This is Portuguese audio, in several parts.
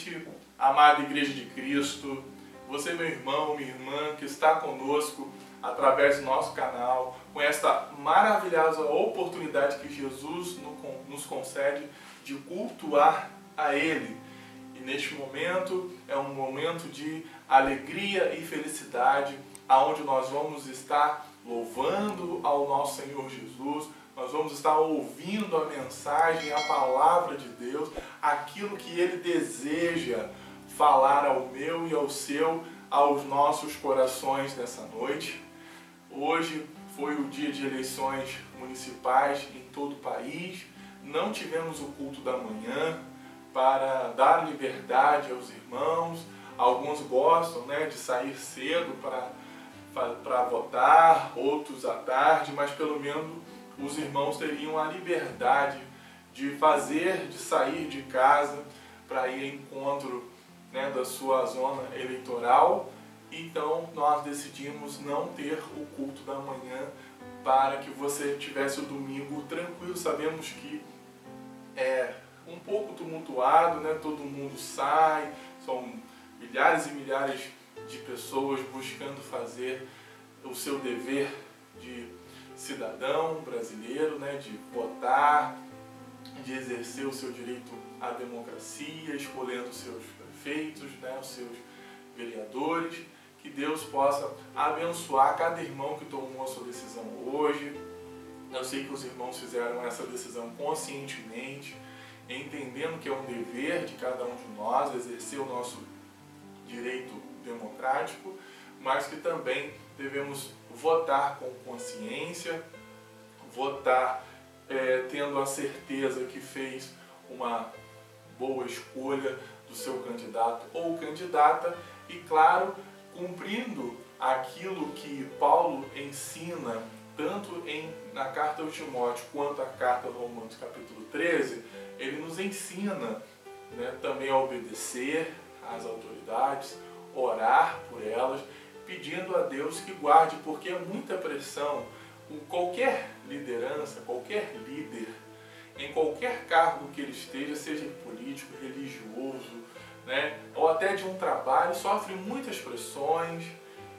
noite, amada Igreja de Cristo, você, meu irmão, minha irmã, que está conosco através do nosso canal, com esta maravilhosa oportunidade que Jesus nos concede de cultuar a Ele. E neste momento é um momento de alegria e felicidade, aonde nós vamos estar louvando ao nosso Senhor Jesus, nós vamos estar ouvindo a mensagem, a palavra de Deus, aquilo que Ele deseja falar ao meu e ao seu, aos nossos corações nessa noite. Hoje foi o dia de eleições municipais em todo o país, não tivemos o culto da manhã para dar liberdade aos irmãos. Alguns gostam, de sair cedo para votar, outros à tarde, mas pelo menos os irmãos teriam a liberdade de sair de casa para ir ao encontro da sua zona eleitoral. Então nós decidimos não ter o culto da manhã para que você tivesse o domingo tranquilo. Sabemos que é um pouco tumultuado, todo mundo sai, são milhares e milhares de pessoas buscando fazer o seu dever de cidadão brasileiro, de votar, de exercer o seu direito à democracia, escolhendo os seus prefeitos, os seus vereadores. Que Deus possa abençoar cada irmão que tomou a sua decisão hoje. Eu sei que os irmãos fizeram essa decisão conscientemente, entendendo que é um dever de cada um de nós exercer o nosso direito democrático, mas que também devemos votar com consciência, votar tendo a certeza que fez uma boa escolha do seu candidato ou candidata e, claro, cumprindo aquilo que Paulo ensina tanto na carta aos Timóteo quanto a carta aos Romanos capítulo 13, ele nos ensina também a obedecer às autoridades, orar por elas, pedindo a Deus que guarde, porque é muita pressão. Qualquer liderança, qualquer líder, em qualquer cargo que ele esteja, seja político, religioso, ou até de um trabalho, sofre muitas pressões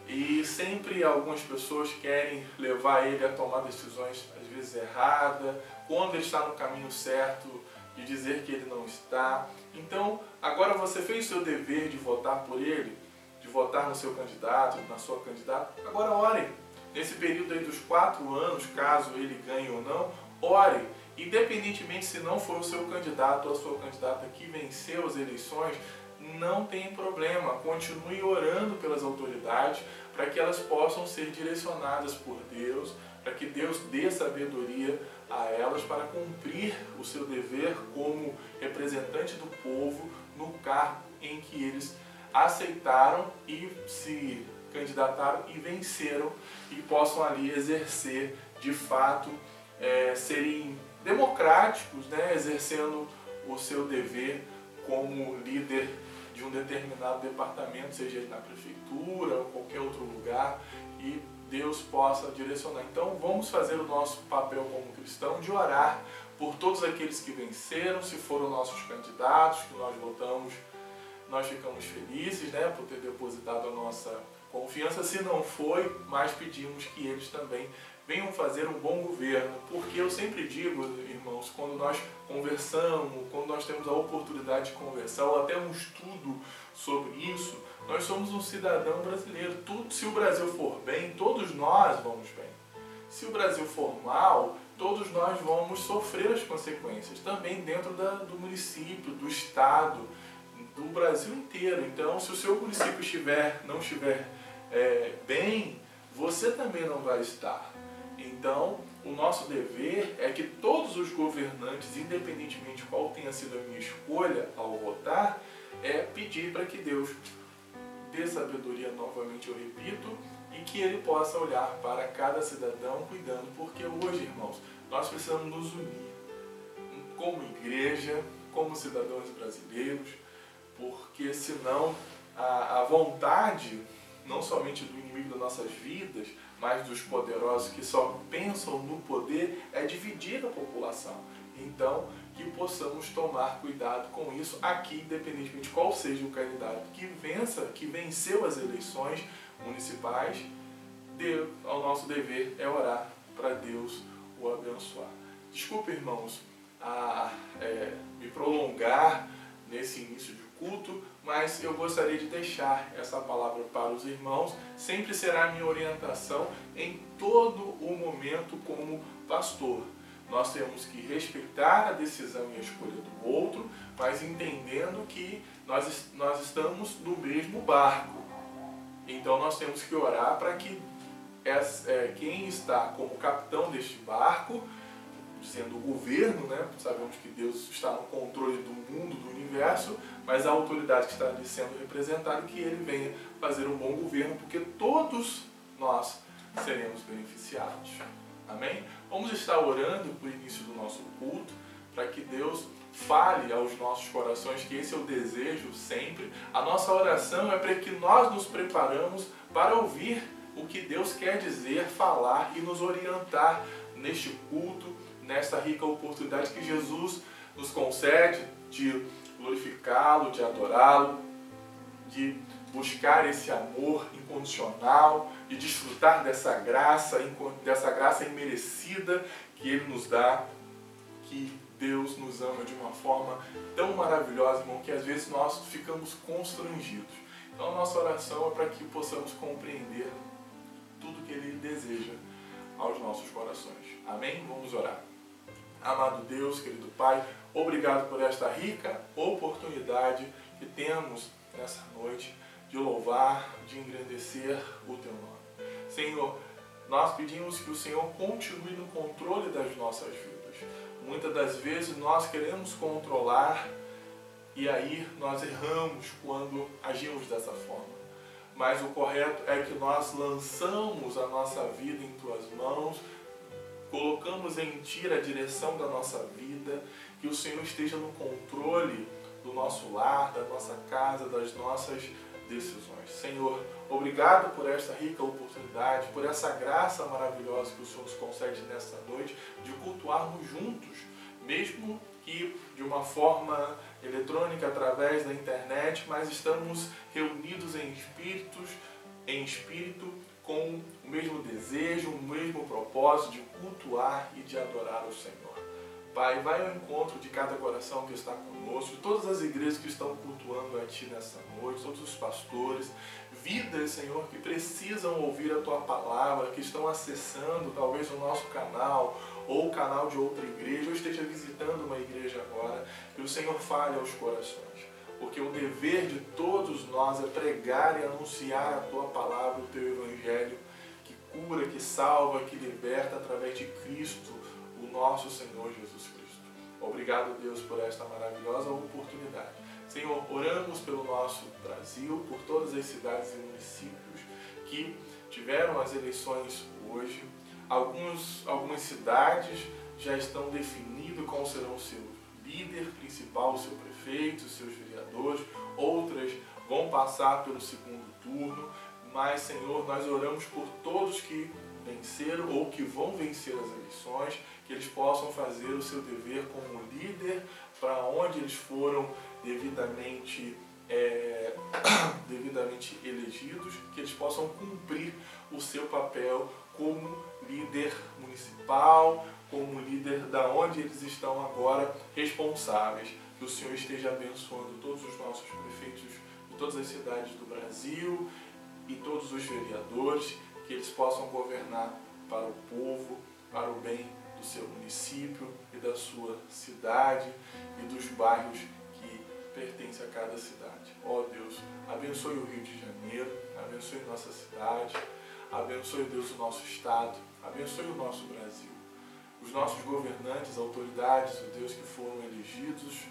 e sempre algumas pessoas querem levar ele a tomar decisões às vezes erradas, quando ele está no caminho certo, de dizer que ele não está. Então, agora você fez o seu dever de votar por ele, de votar no seu candidato, na sua candidata. Agora ore. Nesse período aí dos 4 anos, caso ele ganhe ou não, ore. Independentemente se não for o seu candidato ou a sua candidata que venceu as eleições, não tem problema. Continue orando pelas autoridades para que elas possam ser direcionadas por Deus, para que Deus dê sabedoria a elas para cumprir o seu dever como representante do povo no cargo em que eles aceitaram e se candidataram e venceram, e possam ali exercer de fato, serem democráticos, exercendo o seu dever como líder de um determinado departamento, seja na prefeitura ou qualquer outro lugar, e Deus possa direcionar. Então vamos fazer o nosso papel como cristão de orar por todos aqueles que venceram. Se foram nossos candidatos que nós votamos, nós ficamos felizes por ter depositado a nossa confiança. Se não foi, mas pedimos que eles também venham fazer um bom governo, porque eu sempre digo, irmãos, quando nós conversamos, quando nós temos a oportunidade de conversar, ou até um estudo sobre isso, nós somos um cidadão brasileiro. Se o Brasil for bem, todos nós vamos bem. Se o Brasil for mal, todos nós vamos sofrer as consequências, também dentro do município, do estado, do Brasil inteiro. Então, se o seu município não estiver bem, você também não vai estar. Então, o nosso dever é que todos os governantes, independentemente de qual tenha sido a minha escolha ao votar, pedir para que Deus dê sabedoria, novamente eu repito, e que Ele possa olhar para cada cidadão cuidando, porque hoje, irmãos, nós precisamos nos unir como igreja, como cidadãos brasileiros, porque senão a vontade, não somente do inimigo das nossas vidas, mas dos poderosos que só pensam no poder, é dividir a população. Então, que que possamos tomar cuidado com isso aqui, independentemente de qual seja o candidato que venceu as eleições municipais. O nosso dever é orar para Deus o abençoar. Desculpe, irmãos, me prolongar nesse início de culto, mas eu gostaria de deixar essa palavra para os irmãos. Sempre será a minha orientação em todo o momento como pastor. Nós temos que respeitar a decisão e a escolha do outro, mas entendendo que nós estamos no mesmo barco. Então nós temos que orar para que quem está como capitão deste barco, sendo o governo, né? Sabemos que Deus está no controle do mundo, do universo, mas a autoridade que está ali sendo representada, que ele venha fazer um bom governo, porque todos nós seremos beneficiados. Amém? Vamos estar orando para o início do nosso culto, para que Deus fale aos nossos corações, que esse é o desejo sempre. A nossa oração é para que nós nos preparamos para ouvir o que Deus quer dizer, falar e nos orientar neste culto, nesta rica oportunidade que Jesus nos concede de glorificá-lo, de adorá-lo, de buscar esse amor incondicional, de desfrutar dessa graça imerecida que Ele nos dá, que Deus nos ama de uma forma tão maravilhosa, irmão, que às vezes nós ficamos constrangidos. Então a nossa oração é para que possamos compreender tudo que Ele deseja aos nossos corações. Amém? Vamos orar. Amado Deus, querido Pai, obrigado por esta rica oportunidade que temos nessa noite de louvar, de engrandecer o Teu nome. Senhor, nós pedimos que o Senhor continue no controle das nossas vidas. Muitas das vezes nós queremos controlar e aí nós erramos quando agimos dessa forma. Mas o correto é que nós lançamos a nossa vida em Tuas mãos, colocamos em Ti a direção da nossa vida, que o Senhor esteja no controle do nosso lar, da nossa casa, das nossas decisões. Senhor, obrigado por esta rica oportunidade, por essa graça maravilhosa que o Senhor nos concede nesta noite, de cultuarmos juntos, mesmo que de uma forma eletrônica, através da internet, mas estamos reunidos em espírito, com o mesmo desejo, o mesmo propósito de cultuar e de adorar o Senhor. Pai, vai ao encontro de cada coração que está conosco, de todas as igrejas que estão cultuando a Ti nessa noite, todos os pastores, vidas, Senhor, que precisam ouvir a Tua palavra, que estão acessando talvez o nosso canal, ou o canal de outra igreja, ou esteja visitando uma igreja agora, que o Senhor fale aos corações. Porque o dever de todos nós é pregar e anunciar a Tua palavra, o Teu Evangelho, que cura, que salva, que liberta através de Cristo, o nosso Senhor Jesus Cristo. Obrigado, Deus, por esta maravilhosa oportunidade. Senhor, oramos pelo nosso Brasil, por todas as cidades e municípios que tiveram as eleições hoje. Algumas cidades já estão definindo qual será o seu líder principal, o seu prefeito, os seus vereadores. Outras vão passar pelo segundo turno. Mas, Senhor, nós oramos por todos que venceram ou que vão vencer as eleições, que eles possam fazer o seu dever como líder para onde eles foram devidamente elegidos, que eles possam cumprir o seu papel como líder municipal, como líder da onde eles estão agora responsáveis. Que o Senhor esteja abençoando todos os nossos prefeitos de todas as cidades do Brasil e todos os vereadores, que eles possam governar para o povo, para o bem do seu município e da sua cidade e dos bairros que pertencem a cada cidade. Ó Deus, abençoe o Rio de Janeiro, abençoe nossa cidade, abençoe, Deus, o nosso estado, abençoe o nosso Brasil. Os nossos governantes, autoridades, ó Deus, que foram elegidos,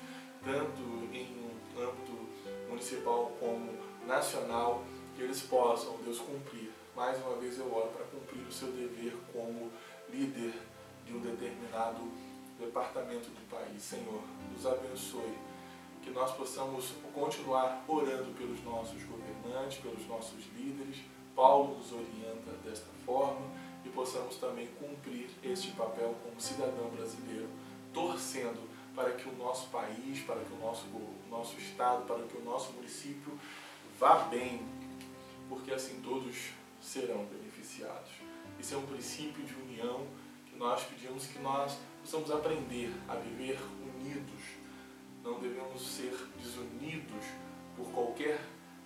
tanto em âmbito municipal como nacional, que eles possam, Deus, cumprir. Mais uma vez eu oro para cumprir o seu dever como líder de um determinado departamento do país. Senhor, nos abençoe, que nós possamos continuar orando pelos nossos governantes, pelos nossos líderes. Paulo nos orienta desta forma e possamos também cumprir este papel como cidadão brasileiro, torcendo para que o nosso país, para que o nosso estado, para que o nosso município vá bem, porque assim todos serão beneficiados. Esse é um princípio de união que nós pedimos que nós possamos aprender a viver unidos. Não devemos ser desunidos por qualquer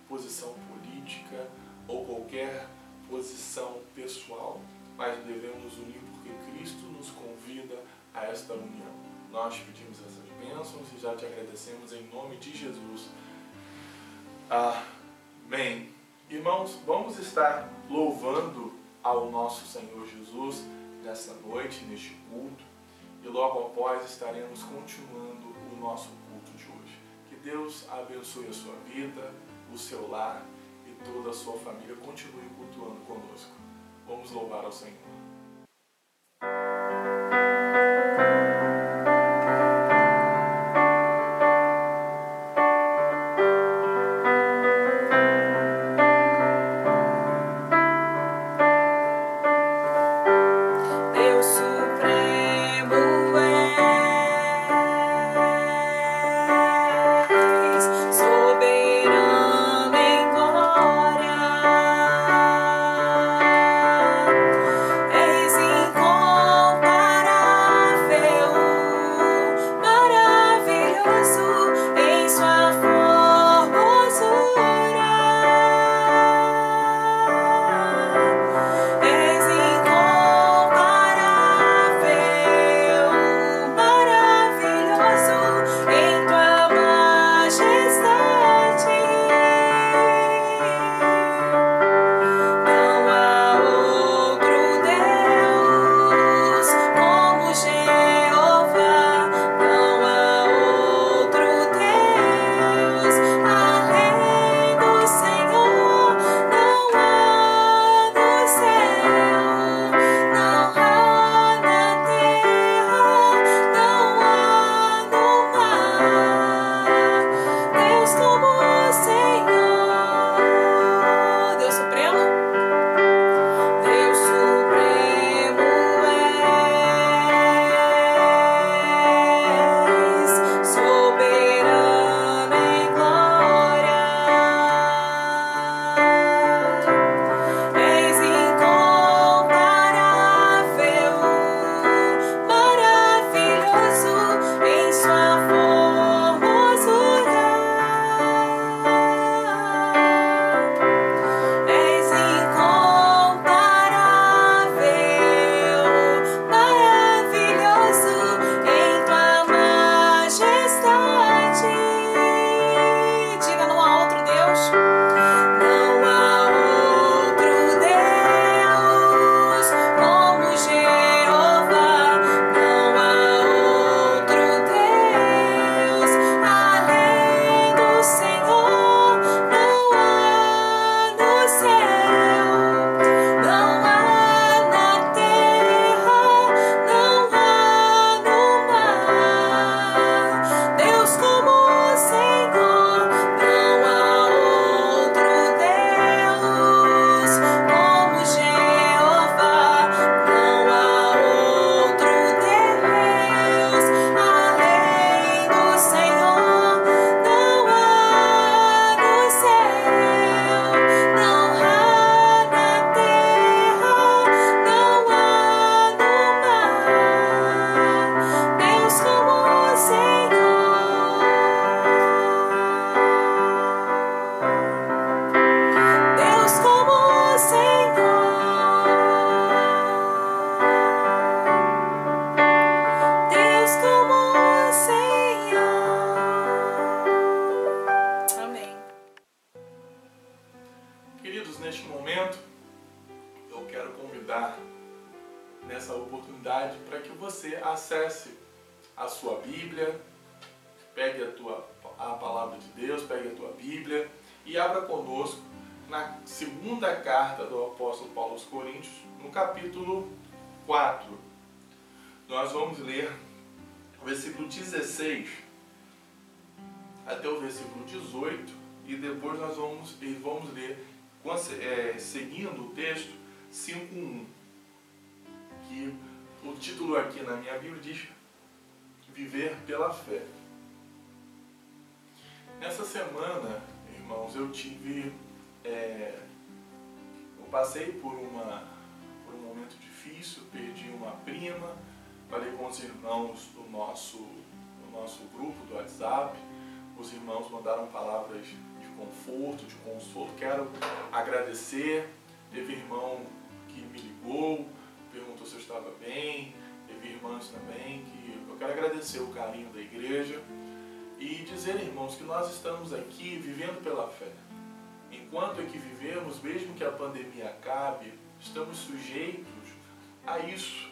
posição política ou qualquer posição pessoal, mas devemos nos unir porque Cristo nos convida a esta união. Nós pedimos essas bênçãos e já te agradecemos em nome de Jesus. Amém. Irmãos, vamos estar louvando ao nosso Senhor Jesus nessa noite, neste culto, e logo após estaremos continuando o nosso culto de hoje. Que Deus abençoe a sua vida, o seu lar e toda a sua família. Continue cultuando conosco. Vamos louvar ao Senhor. nessa oportunidade para que você acesse a sua Bíblia, pegue a palavra de Deus, pegue a tua Bíblia e abra conosco na segunda carta do apóstolo Paulo aos Coríntios, no capítulo 4. Nós vamos ler o versículo 16 até o versículo 18 e depois nós vamos ler, seguindo o texto, 5:1, que o título aqui na minha Bíblia diz: viver pela fé. Nessa semana, irmãos, eu passei por um momento difícil, perdi uma prima, falei com os irmãos do nosso grupo do WhatsApp, os irmãos mandaram palavras de conforto, de consolo. Quero agradecer. Teve irmão que me ligou, perguntou se eu estava bem, teve irmãs também que eu quero agradecer o carinho da igreja e dizer, irmãos, que nós estamos aqui vivendo pela fé. Enquanto aqui vivemos, mesmo que a pandemia acabe, estamos sujeitos a isso,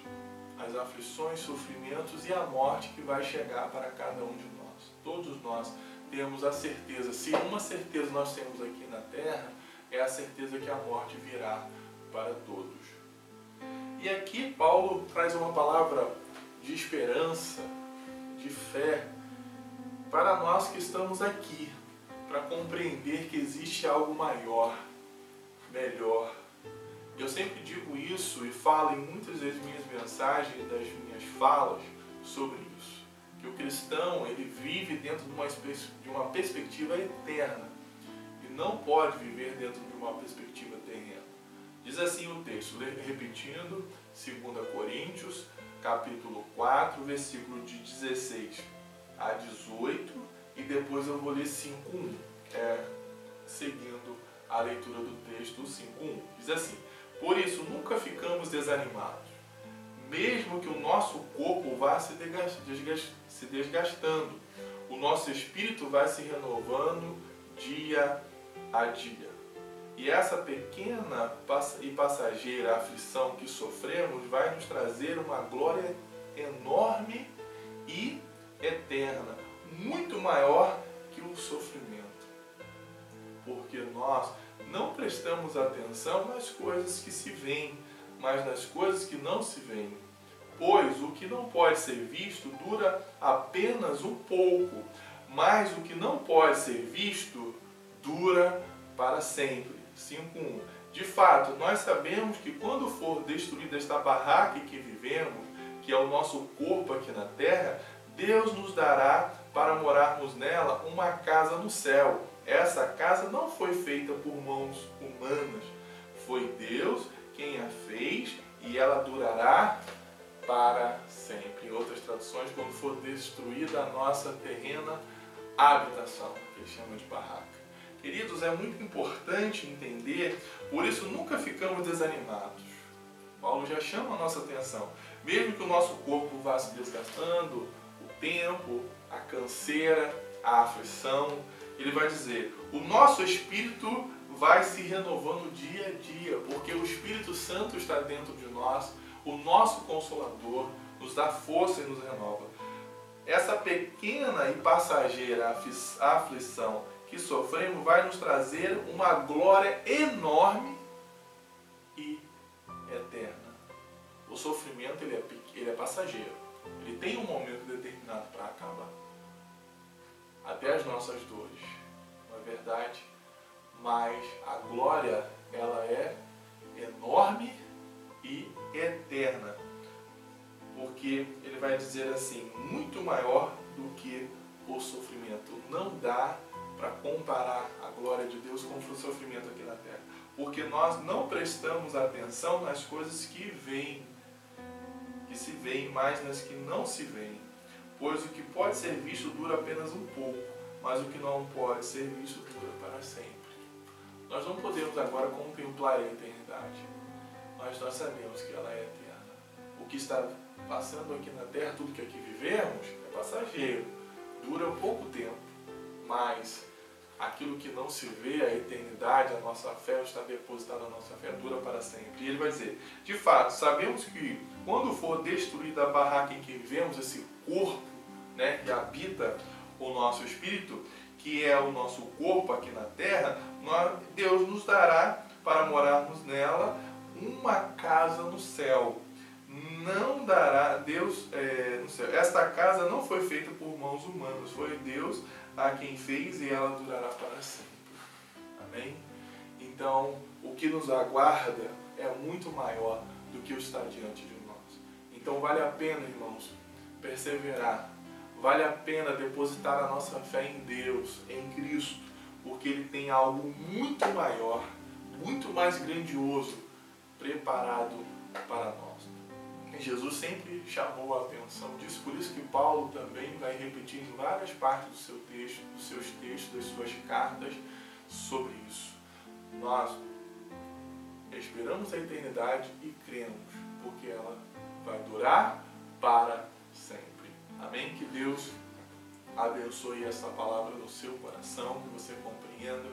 às aflições, sofrimentos e à morte que vai chegar para cada um de nós. Todos nós temos a certeza, se uma certeza nós temos aqui na terra, é a certeza que a morte virá para todos. E aqui Paulo traz uma palavra de esperança, de fé, para nós que estamos aqui, para compreender que existe algo maior, melhor. Eu sempre digo isso e falo em muitas das minhas mensagens, das minhas falas sobre isso. Que o cristão, ele vive dentro de uma perspectiva eterna e não pode viver dentro de uma perspectiva terrena. Diz assim o texto, repetindo, 2 Coríntios, capítulo 4, versículo de 16 a 18, e depois eu vou ler 5:1, seguindo a leitura do texto 5:1. Diz assim: por isso nunca ficamos desanimados, mesmo que o nosso corpo vá se desgastando, o nosso espírito vai se renovando dia a dia. E essa pequena e passageira aflição que sofremos vai nos trazer uma glória enorme e eterna, muito maior que o sofrimento. Porque nós não prestamos atenção nas coisas que se veem, mas nas coisas que não se veem. Pois o que não pode ser visto dura apenas um pouco, mas o que não pode ser visto dura para sempre. 5:1. De fato, nós sabemos que quando for destruída esta barraca em que vivemos, que é o nosso corpo aqui na terra, Deus nos dará para morarmos nela uma casa no céu. Essa casa não foi feita por mãos humanas, foi Deus quem a fez e ela durará para sempre. Em outras traduções, quando for destruída a nossa terrena habitação, que ele chama de barraca. Queridos, é muito importante entender, por isso nunca ficamos desanimados. Paulo já chama a nossa atenção. Mesmo que o nosso corpo vá se desgastando, o tempo, a canseira, a aflição, ele vai dizer, o nosso espírito vai se renovando dia a dia, porque o Espírito Santo está dentro de nós, o nosso Consolador nos dá força e nos renova. Essa pequena e passageira aflição que sofremos vai nos trazer uma glória enorme e eterna. O sofrimento ele é passageiro, ele tem um momento determinado para acabar. Até as nossas dores, não é verdade? Mas a glória, ela é enorme e eterna. Porque ele vai dizer assim, muito maior do que o sofrimento. Não dá para comparar a glória de Deus com o sofrimento aqui na terra. Porque nós não prestamos atenção nas coisas que se veem, mais nas que não se veem. Pois o que pode ser visto dura apenas um pouco, mas o que não pode ser visto dura para sempre. Nós não podemos agora contemplar a eternidade, mas nós sabemos que ela é eterna. O que está passando aqui na terra, tudo que aqui vivemos, é passageiro, dura pouco tempo, mas aquilo que não se vê, a eternidade, a nossa fé, está depositada na nossa fé, dura para sempre. E ele vai dizer, de fato, sabemos que quando for destruída a barraca em que vivemos, esse corpo, né, que habita o nosso espírito, que é o nosso corpo aqui na terra, Deus nos dará para morarmos nela uma casa no céu. Não dará Deus no céu. Esta casa não foi feita por mãos humanas, foi Deus a quem fez e ela durará para sempre. Amém? Então, o que nos aguarda é muito maior do que o que está diante de nós. Então, vale a pena, irmãos, perseverar, vale a pena depositar a nossa fé em Deus, em Cristo, porque Ele tem algo muito maior, muito mais grandioso preparado para nós. E Jesus sempre chamou a atenção disso, por isso que Paulo também vai repetir em várias partes do seu texto, dos seus textos, das suas cartas, sobre isso. Nós esperamos a eternidade e cremos, porque ela vai durar para sempre. Amém? Que Deus abençoe essa palavra no seu coração, que você compreenda.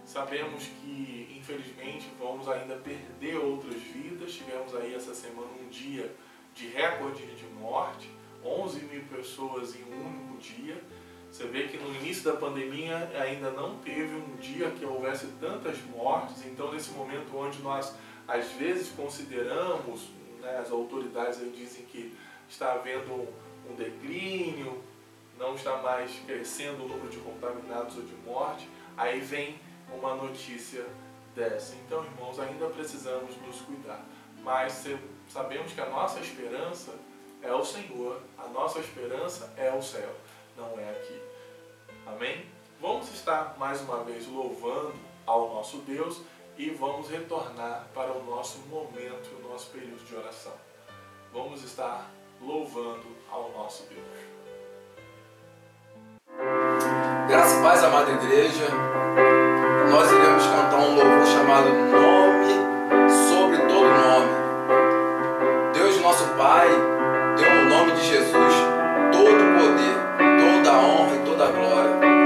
Sabemos que, infelizmente, vamos ainda perder outras vidas. Tivemos aí essa semana um dia de recorde de morte, 11 mil pessoas em um único dia. Você vê que no início da pandemia ainda não teve um dia que houvesse tantas mortes. Então, nesse momento onde nós, às vezes, consideramos, né, as autoridades aí dizem que está havendo um declínio, não está mais crescendo o número de contaminados ou de morte, aí vem uma notícia dessa. Então, irmãos, ainda precisamos nos cuidar. Mas sabemos que a nossa esperança é o Senhor, a nossa esperança é o céu, não é aqui. Amém? Vamos estar mais uma vez louvando ao nosso Deus e vamos retornar para o nosso momento, o nosso período de oração. Vamos estar louvando ao nosso Deus. Graça e paz, amada igreja. Nós iremos cantar um louvor chamado Nome sobre todo nome. Deus, nosso Pai, deu no nome de Jesus todo o poder, toda a honra e toda a glória.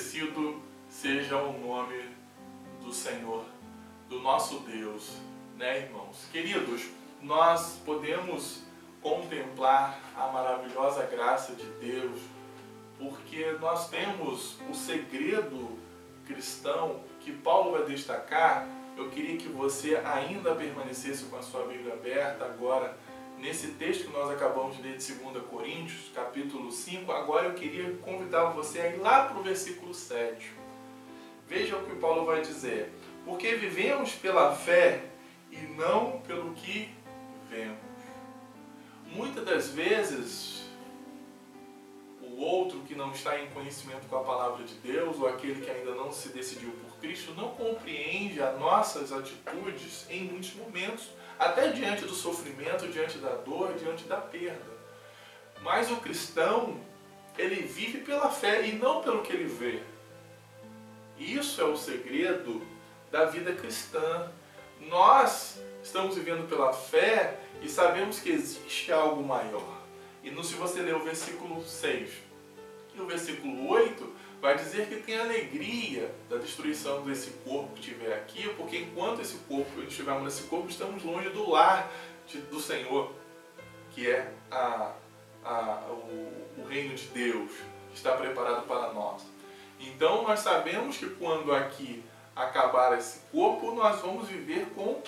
engrandecido seja o nome do Senhor, do nosso Deus, né, irmãos? Queridos, nós podemos contemplar a maravilhosa graça de Deus, porque nós temos o segredo cristão que Paulo vai destacar. Eu queria que você ainda permanecesse com a sua Bíblia aberta agora, nesse texto que nós acabamos de ler de 2 Coríntios, capítulo 5. Agora eu queria convidar você a ir lá para o versículo 7. Veja o que Paulo vai dizer. Porque vivemos pela fé e não pelo que vemos. Muitas das vezes, o outro que não está em conhecimento com a palavra de Deus, ou aquele que ainda não se decidiu por Cristo, não compreende as nossas atitudes em muitos momentos, até diante do sofrimento, diante da dor, diante da perda. Mas o cristão, ele vive pela fé e não pelo que ele vê. Isso é o segredo da vida cristã. Nós estamos vivendo pela fé e sabemos que existe algo maior. E se você ler o versículo 6 e o versículo 8, vai dizer que tem alegria da destruição desse corpo que estiver aqui, porque enquanto estivermos nesse corpo, estamos longe do lar do Senhor, que é o reino de Deus, que está preparado para nós. Então nós sabemos que quando aqui acabar esse corpo, nós vamos viver com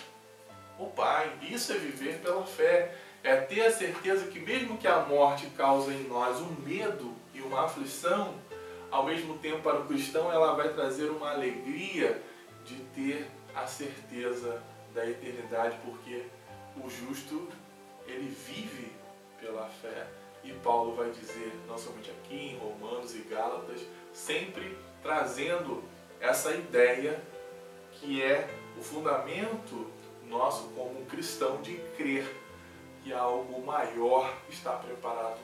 o Pai. Isso é viver pela fé. É ter a certeza que mesmo que a morte cause em nós um medo e uma aflição, ao mesmo tempo para o cristão ela vai trazer uma alegria de ter a certeza da eternidade, porque o justo, ele vive pela fé. E Paulo vai dizer, não somente aqui em Romanos e Gálatas, sempre trazendo essa ideia que é o fundamento nosso como cristão de crer que algo maior está preparado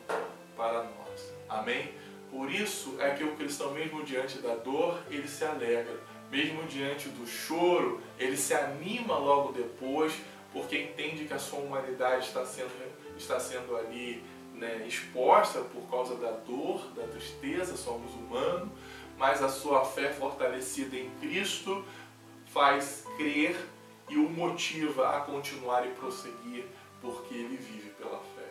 para nós. Amém? Por isso é que o cristão, mesmo diante da dor, ele se alegra. Mesmo diante do choro, ele se anima logo depois, porque entende que a sua humanidade está sendo ali, né, exposta por causa da dor, da tristeza. Somos humanos, mas a sua fé fortalecida em Cristo faz crer e o motiva a continuar e prosseguir, porque ele vive pela fé.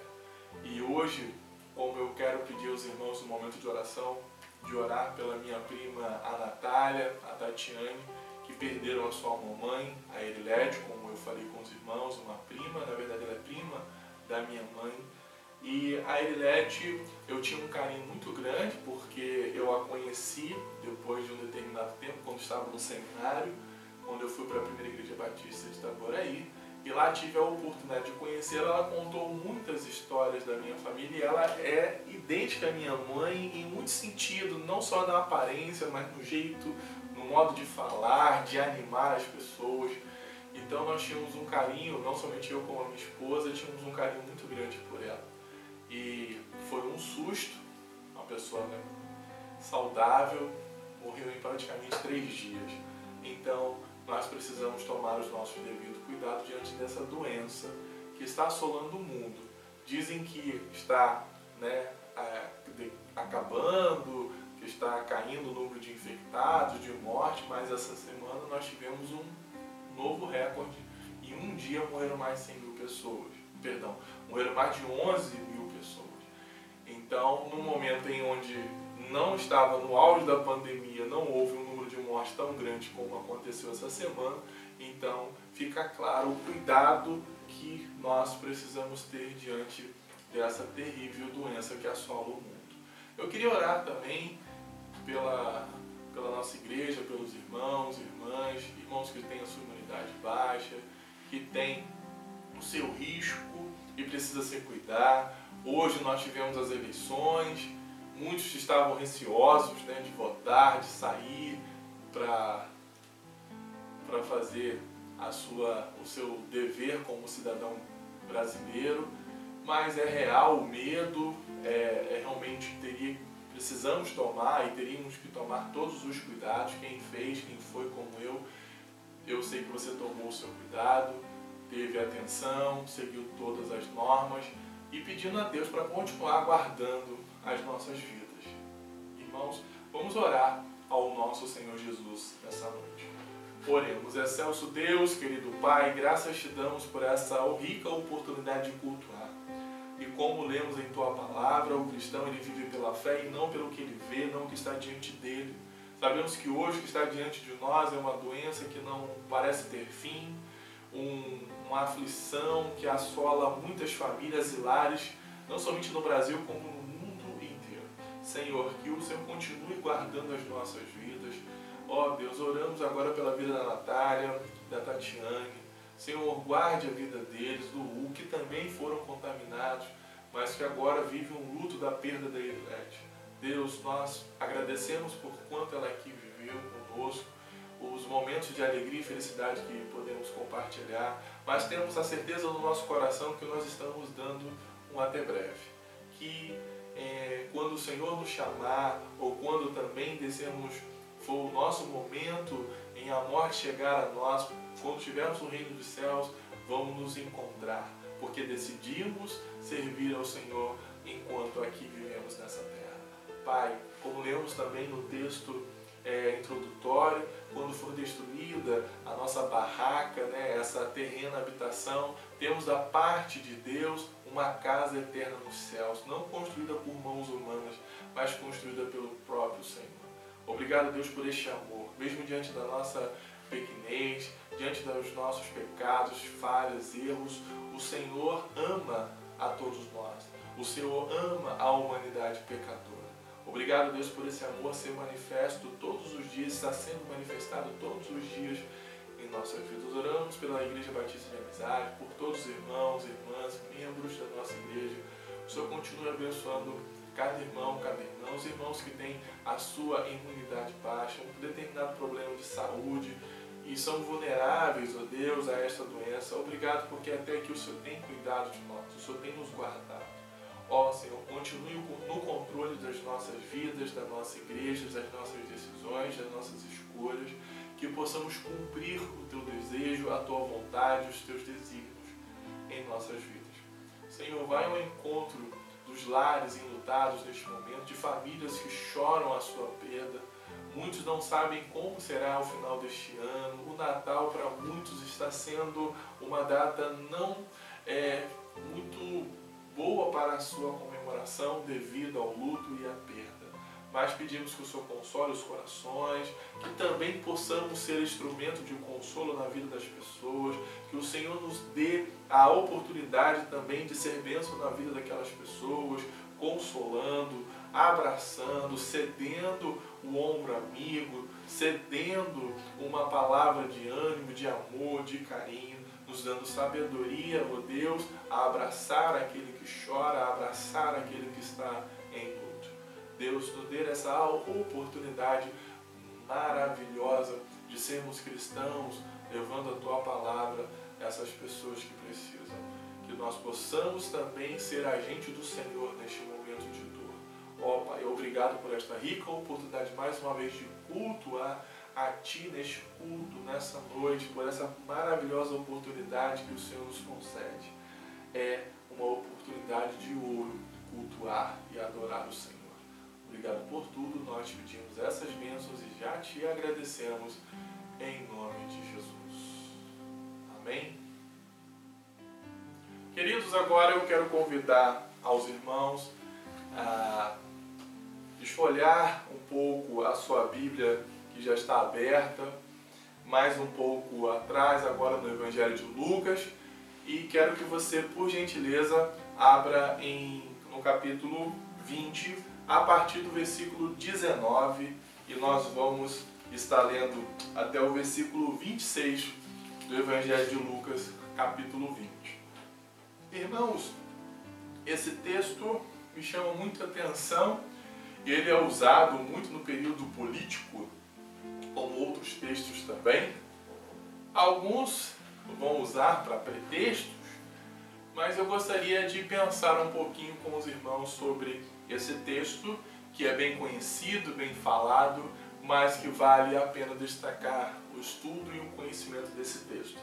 E hoje, como eu quero pedir aos irmãos no momento de oração, de orar pela minha prima, a Natália, a Tatiane, que perderam a sua mamãe, a Erilete, como eu falei com os irmãos, uma prima, na verdade ela é prima da minha mãe. E a Erilete, eu tinha um carinho muito grande, porque eu a conheci depois de um determinado tempo, quando estava no seminário, quando eu fui para a primeira igreja batista de Itaboraí, e lá tive a oportunidade de conhecê-la. Ela contou muitas histórias da minha família, e ela é idêntica à minha mãe em muito sentido, não só na aparência, mas no jeito, no modo de falar, de animar as pessoas. Então nós tínhamos um carinho, não somente eu como a minha esposa, tínhamos um carinho muito grande por ela. E foi um susto, uma pessoa, né, saudável, morreu em praticamente 3 dias. Então nós precisamos tomar os nossos devidos cuidados diante dessa doença que está assolando o mundo. Dizem que está, né, acabando, que está caindo o número de infectados, de morte, mas essa semana nós tivemos um novo recorde. Em um dia morreram mais de 100 mil pessoas. Perdão, morreram mais de 11 mil pessoas. Então, no momento em onde não estava no auge da pandemia, não houve um número de mortes tão grande como aconteceu essa semana. Então, fica claro o cuidado que nós precisamos ter diante dessa terrível doença que assola o mundo. Eu queria orar também pela nossa igreja, pelos irmãos, irmãs, irmãos que têm a sua imunidade baixa, que têm o seu risco e precisa se cuidar. Hoje nós tivemos as eleições, muitos estavam receosos, né, de votar, de sair para fazer o seu dever como cidadão brasileiro, mas é real o medo, realmente precisamos tomar e teríamos que tomar todos os cuidados. Quem fez, quem foi como eu sei que você tomou o seu cuidado, teve atenção, seguiu todas as normas e pedindo a Deus para continuar guardando as nossas vidas. Irmãos, vamos orar ao nosso Senhor Jesus nessa noite. Oremos. Excelso Deus, querido Pai, graças te damos por essa rica oportunidade de cultuar. E como lemos em Tua Palavra, o cristão ele vive pela fé e não pelo que ele vê, não o que está diante dele. Sabemos que hoje o que está diante de nós é uma doença que não parece ter fim, uma aflição que assola muitas famílias e lares, não somente no Brasil, como no mundo inteiro. Senhor, que o Senhor continue guardando as nossas vidas. Ó Deus, oramos agora pela vida da Natália, da Tatiane. Senhor, guarde a vida deles, do Hugo, que também foram contaminados, mas que agora vivem um luto da perda da Ivete. Deus, nós agradecemos por quanto ela aqui viveu conosco, os momentos de alegria e felicidade que podemos compartilhar, mas temos a certeza no nosso coração que nós estamos dando um até breve. Que quando o Senhor nos chamar, ou quando também for o nosso momento em a morte chegar a nós, quando estivermos no reino dos céus, vamos nos encontrar, porque decidimos servir ao Senhor enquanto aqui vivemos nessa terra. Pai, como lemos também no texto introdutório, quando for destruída a nossa barraca, essa terrena habitação, temos da parte de Deus uma casa eterna nos céus, não construída por mãos humanas, mas construída pelo próprio Senhor. Obrigado, Deus, por este amor, mesmo diante da nossa pequenez, diante dos nossos pecados, falhas, erros, o Senhor ama a todos nós, o Senhor ama a humanidade pecadora. Obrigado, Deus, por esse amor ser manifesto todos os dias, está sendo manifestado todos os dias em nossas vidas. Oramos pela Igreja Batista de Amizade, por todos os irmãos, irmãs, membros da nossa igreja. O Senhor continue abençoando cada irmão, os irmãos que têm a sua imunidade baixa, um determinado problema de saúde e são vulneráveis, ó Deus, a esta doença. Obrigado porque até aqui o Senhor tem cuidado de nós, o Senhor tem nos guardado. Ó Senhor, continue no controle das nossas vidas, da nossa igreja, das nossas decisões, das nossas escolhas, que possamos cumprir o Teu desejo, a Tua vontade, os Teus desígnios em nossas vidas. Senhor, vai ao encontro dos lares enlutados neste momento, de famílias que choram a sua perda. Muitos não sabem como será o final deste ano. O Natal para muitos está sendo uma data não muito boa para a sua comemoração devido ao luto e à perda. Mas pedimos que o Senhor console os corações, que também possamos ser instrumento de consolo na vida das pessoas, que o Senhor nos dê a oportunidade também de ser bênção na vida daquelas pessoas, consolando, abraçando, cedendo o ombro amigo, cedendo uma palavra de ânimo, de amor, de carinho, nos dando sabedoria, ó Deus, a abraçar aquele que chora, a abraçar aquele que está em luto. Deus, nos dê essa oportunidade maravilhosa de sermos cristãos, levando a Tua palavra a essas pessoas que precisam. Que nós possamos também ser agente do Senhor neste momento de dor. Ó Pai, obrigado por esta rica oportunidade mais uma vez de cultuar a Ti neste culto, nessa noite, por essa maravilhosa oportunidade que o Senhor nos concede. É uma oportunidade de ouro cultuar e adorar o Senhor. Obrigado por tudo, nós te pedimos essas bênçãos e já te agradecemos em nome de Jesus. Amém? Queridos, agora eu quero convidar aos irmãos a esfolhar um pouco a sua Bíblia, que já está aberta, mais um pouco atrás, agora no Evangelho de Lucas, e quero que você, por gentileza, abra no capítulo 20, a partir do versículo 19, e nós vamos estar lendo até o versículo 26 do Evangelho de Lucas, capítulo 20. Irmãos, esse texto me chama muita atenção, e ele é usado muito no período político, como outros textos também. Alguns vão usar para pretextos, mas eu gostaria de pensar um pouquinho com os irmãos sobre esse texto, que é bem conhecido, bem falado, mas que vale a pena destacar o estudo e o conhecimento desse texto.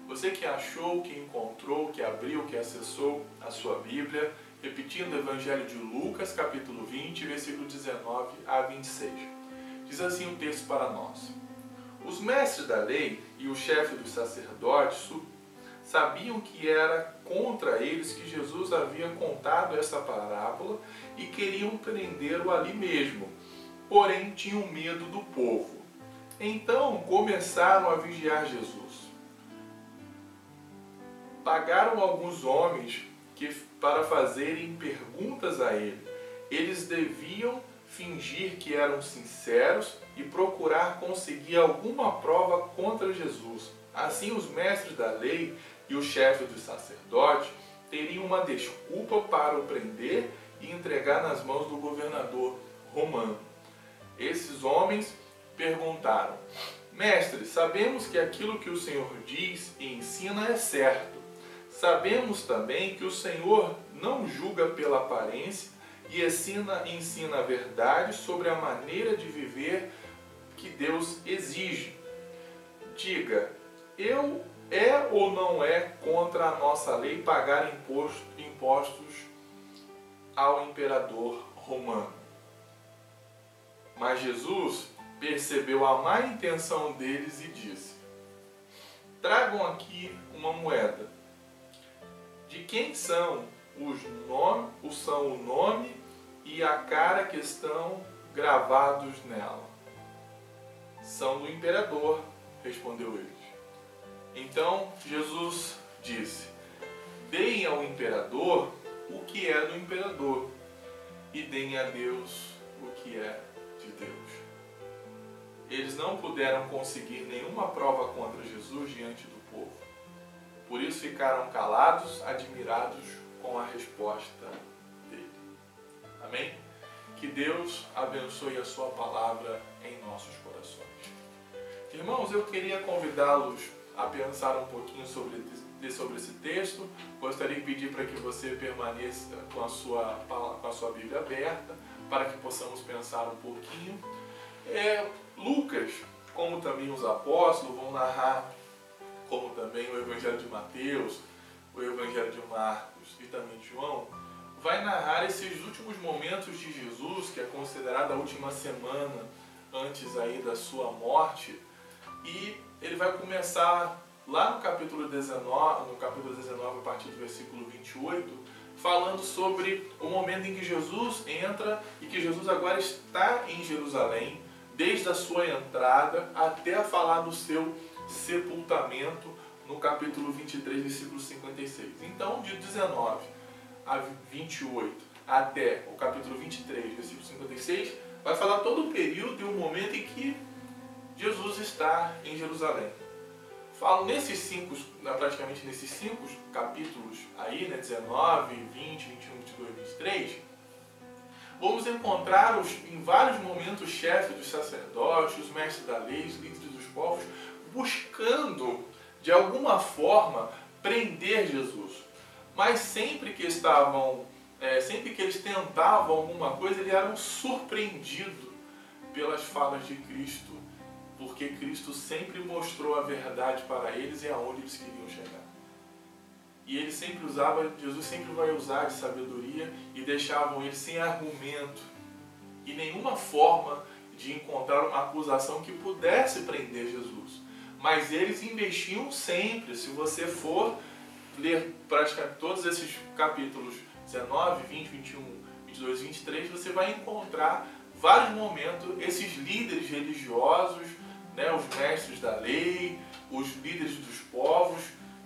Você que achou, que encontrou, que abriu, que acessou a sua Bíblia, repetindo o Evangelho de Lucas, capítulo 20, versículo 19 a 26. Diz assim o texto para nós: os mestres da lei e o chefe dos sacerdotes sabiam que era contra eles que Jesus havia contado essa parábola e queriam prendê-lo ali mesmo, porém tinham medo do povo. Então começaram a vigiar Jesus. Pagaram alguns homens para fazerem perguntas a ele. Eles deviam fingir que eram sinceros e procurar conseguir alguma prova contra Jesus. Assim, os mestres da lei e o chefe dos sacerdotes teriam uma desculpa para o prender e entregar nas mãos do governador romano. Esses homens perguntaram: mestre, sabemos que aquilo que o Senhor diz e ensina é certo. Sabemos também que o Senhor não julga pela aparência e ensina a verdade sobre a maneira de viver que Deus exige. Diga, é ou não é contra a nossa lei pagar impostos ao imperador romano? Mas Jesus percebeu a má intenção deles e disse: tragam aqui uma moeda. De quem são o nome e a cara que estão gravados nela? São do imperador, respondeu eles. Então Jesus disse: deem ao imperador o que é do imperador e deem a Deus o que é de Deus. Eles não puderam conseguir nenhuma prova contra Jesus diante do povo. Por isso ficaram calados, admirados com a resposta dele. Amém? Que Deus abençoe a sua palavra em nossos corações. Irmãos, eu queria convidá-los a pensar um pouquinho sobre esse texto. Gostaria de pedir para que você permaneça com a sua Bíblia aberta, para que possamos pensar um pouquinho. Lucas, como também os apóstolos, vão narrar, como também o Evangelho de Mateus, o Evangelho de Marcos e também de João, vai narrar esses últimos momentos de Jesus, que é considerada a última semana antes aí da sua morte, e ele vai começar lá no capítulo 19, a partir do versículo 28, falando sobre o momento em que Jesus entra e que Jesus agora está em Jerusalém, desde a sua entrada até falar do seu sepultamento no capítulo 23, versículo 56. Então, de 19 a 28 até o capítulo 23, versículo 56, vai falar todo o período e o momento em que Jesus está em Jerusalém. Falo praticamente nesses 5 capítulos aí, 19, 20, 21, 22, 23, vamos encontrar em vários momentos os chefes dos sacerdotes, os mestres da lei, os líderes dos povos, buscando, de alguma forma, prender Jesus. Mas sempre que eles tentavam alguma coisa, eles eram surpreendidos pelas falas de Cristo, porque Cristo sempre mostrou a verdade para eles e aonde eles queriam chegar. E Jesus sempre vai usar de sabedoria e deixavam eles sem argumento e nenhuma forma de encontrar uma acusação que pudesse prender Jesus. Mas eles investiam sempre. Se você for ler praticamente todos esses capítulos 19, 20, 21, 22, 23, você vai encontrar vários momentos esses líderes religiosos, os mestres da lei, os líderes dos povos,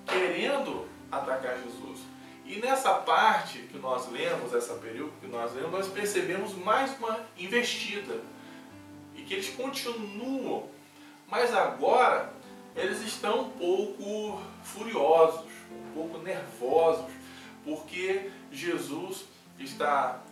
querendo atacar Jesus. E nessa parte que nós lemos, essa período que nós lemos, nós percebemos mais uma investida. E que eles continuam, mas agora eles estão um pouco furiosos, um pouco nervosos, porque Jesus está,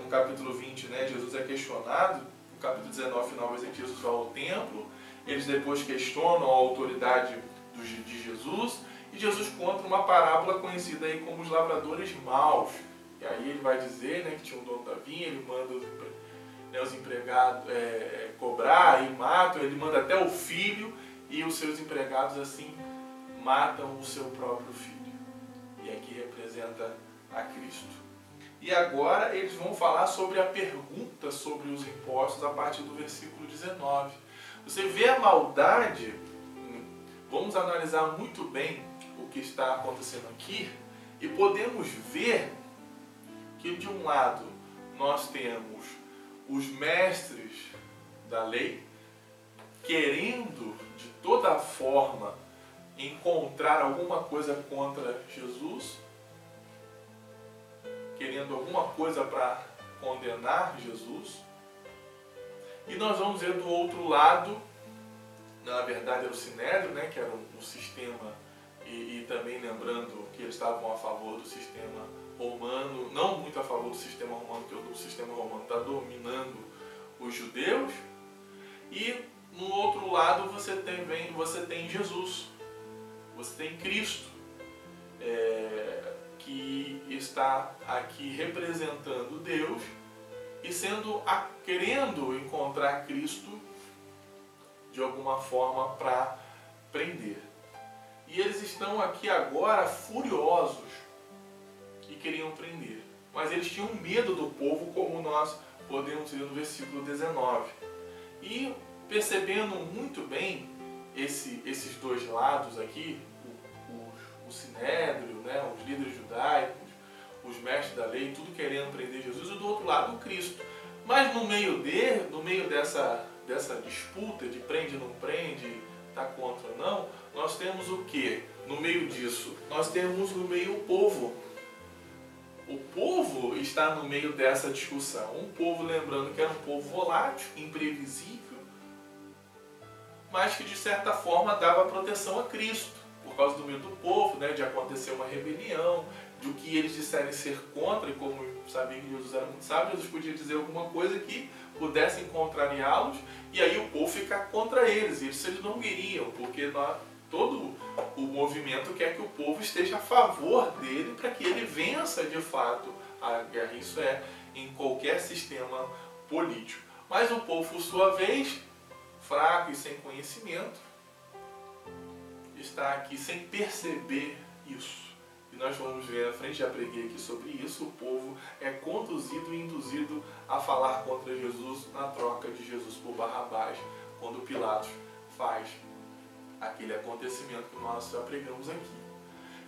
no capítulo 20, Jesus é questionado, no capítulo 19, final, Jesus vai ao templo, eles depois questionam a autoridade de Jesus, e Jesus conta uma parábola conhecida aí como os lavradores maus. E aí ele vai dizer que tinha um dono da vinha, ele manda os empregados cobrar e matam, ele manda até o filho, e os seus empregados assim matam o seu próprio filho. E aqui representa a Cristo. E agora eles vão falar sobre a pergunta sobre os impostos a partir do versículo 19. Você vê a maldade. Vamos analisar muito bem o que está acontecendo aqui e podemos ver que de um lado nós temos os mestres da lei querendo de toda forma encontrar alguma coisa contra Jesus, querendo alguma coisa para condenar Jesus. E nós vamos ver do outro lado, na verdade era o Sinédrio, né, que era um sistema, e também lembrando que eles estavam a favor do sistema romano, não muito a favor do sistema romano, porque o sistema romano está dominando os judeus. E no outro lado você tem Jesus, você tem Cristo, que está aqui representando Deus e querendo encontrar Cristo de alguma forma para prender. E eles estão aqui agora furiosos e queriam prender. Mas eles tinham medo do povo, como nós podemos ver no versículo 19. E percebendo muito bem esses dois lados aqui, o Sinédrio, né, os líderes judaicos, os mestres da lei, tudo querendo prender Jesus, e do outro lado o Cristo. Mas no meio dessa disputa de prende, não prende, está contra ou não, nós temos o que? No meio disso, nós temos no meio o povo. O povo está no meio dessa discussão. Um povo, lembrando que era um povo volátil, imprevisível, mas que de certa forma dava proteção a Cristo, por causa do medo do povo, né, de acontecer uma rebelião, do que eles disserem ser contra, e como sabiam que Jesus era muito sábio, Jesus podia dizer alguma coisa que pudessem contrariá-los, e aí o povo ficar contra eles. E isso eles não queriam, porque todo o movimento quer que o povo esteja a favor dele para que ele vença de fato a guerra. Isso é em qualquer sistema político. Mas o povo, por sua vez, fraco e sem conhecimento, está aqui sem perceber isso. E nós vamos ver à frente, já preguei aqui sobre isso, o povo é conduzido e induzido a falar contra Jesus na troca de Jesus por Barrabás, quando Pilatos faz aquele acontecimento que nós já pregamos aqui.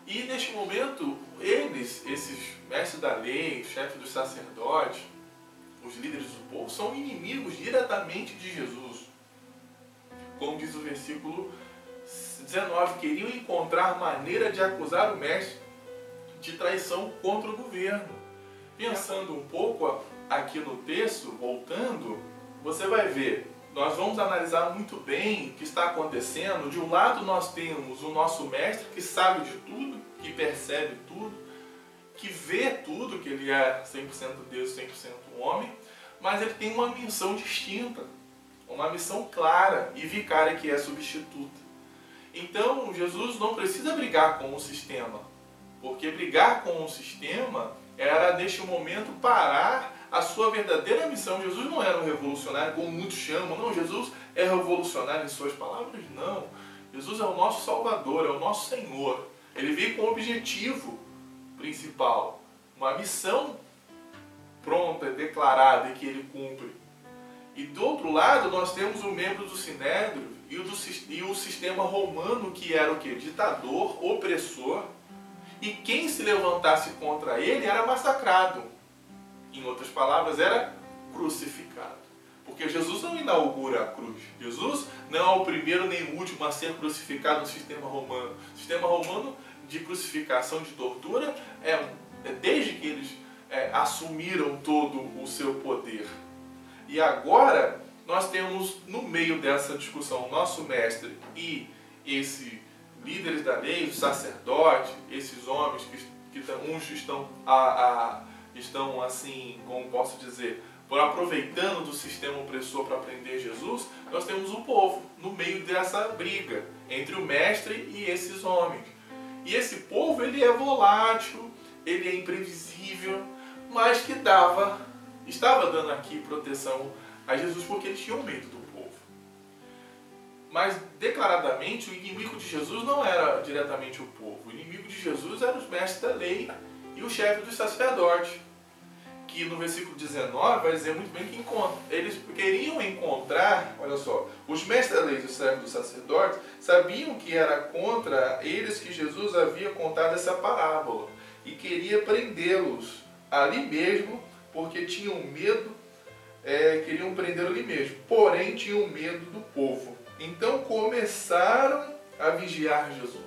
E neste momento, esses mestres da lei, os chefes dos sacerdotes, os líderes do povo, são inimigos diretamente de Jesus. Como diz o versículo 19, queriam encontrar maneira de acusar o mestre de traição contra o governo. Pensando um pouco aqui no texto, voltando, você vai ver, nós vamos analisar muito bem o que está acontecendo. De um lado nós temos o nosso mestre que sabe de tudo, que percebe tudo, que vê tudo, que ele é 100% Deus, 100% homem, mas ele tem uma missão distinta, uma missão clara e vicária, que é substituta. Então Jesus não precisa brigar com o sistema, porque brigar com o sistema era neste momento parar a sua verdadeira missão. Jesus não era um revolucionário, como muitos chamam. Não, Jesus é revolucionário em suas palavras? Não. Jesus é o nosso Salvador, é o nosso Senhor. Ele veio com um objetivo principal, uma missão pronta, declarada e que ele cumpre. E do outro lado nós temos o membro do Sinédrio e o sistema romano, que era o quê? Ditador, opressor. E quem se levantasse contra ele era massacrado. Em outras palavras, era crucificado. Porque Jesus não inaugura a cruz. Jesus não é o primeiro nem o último a ser crucificado no sistema romano. O sistema romano de crucificação, de tortura, desde que eles assumiram todo o seu poder. E agora nós temos no meio dessa discussão o nosso mestre e esses líderes da lei, os sacerdotes, esses homens que uns estão assim, como posso dizer, aproveitando do sistema opressor para prender Jesus. Nós temos o povo no meio dessa briga entre o mestre e esses homens. E esse povo, ele é volátil, ele é imprevisível, mas que estava dando aqui proteção a Jesus porque eles tinham medo do povo. Mas declaradamente o inimigo de Jesus não era diretamente o povo. O inimigo de Jesus eram os mestres da lei e o chefe dos sacerdotes. que no versículo 19 vai dizer muito bem que eles queriam encontrar, olha só, os mestres da lei dos servos dos sacerdotes sabiam que era contra eles que Jesus havia contado essa parábola e queria prendê-los ali mesmo, porque tinham medo, queriam prendê-lo ali mesmo, porém tinham medo do povo. Então começaram a vigiar Jesus.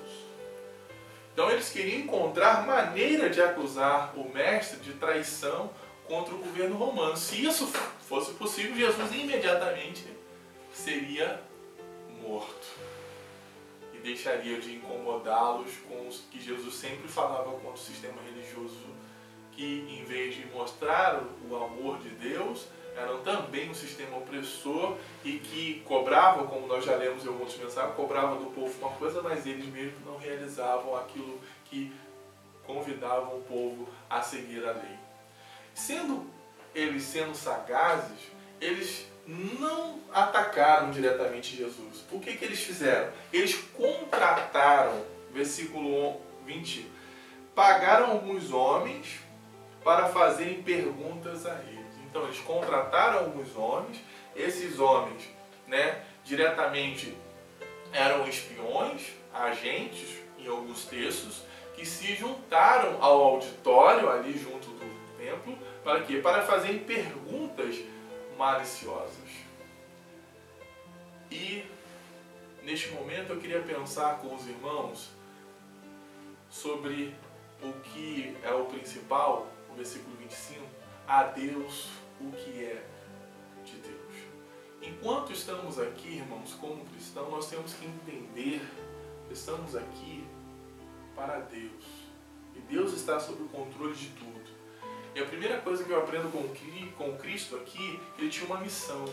Então eles queriam encontrar maneira de acusar o mestre de traição contra o governo romano. Se isso fosse possível, Jesus imediatamente seria morto. E deixaria de incomodá-los com os que Jesus sempre falava contra o sistema religioso, que em vez de mostrar o amor de Deus, eram também um sistema opressor e que cobravam, como nós já lemos em alguns mensagens, cobravam do povo uma coisa, mas eles mesmos não realizavam aquilo que convidavam o povo a seguir a lei. Sendo sagazes, eles não atacaram diretamente Jesus. O que eles fizeram? Eles contrataram, versículo 20, pagaram alguns homens para fazerem perguntas a eles. Então eles contrataram alguns homens, esses homens, diretamente eram espiões, agentes, em alguns textos, que se juntaram ao auditório ali junto do templo, para quê? Para fazerem perguntas maliciosas. E neste momento eu queria pensar com os irmãos sobre o que é o principal, o versículo 25, a Deus o que é de Deus. Enquanto estamos aqui, irmãos, como cristãos, nós temos que entender que estamos aqui para Deus. E Deus está sob o controle de tudo. E a primeira coisa que eu aprendo com Cristo aqui, ele tinha uma missão.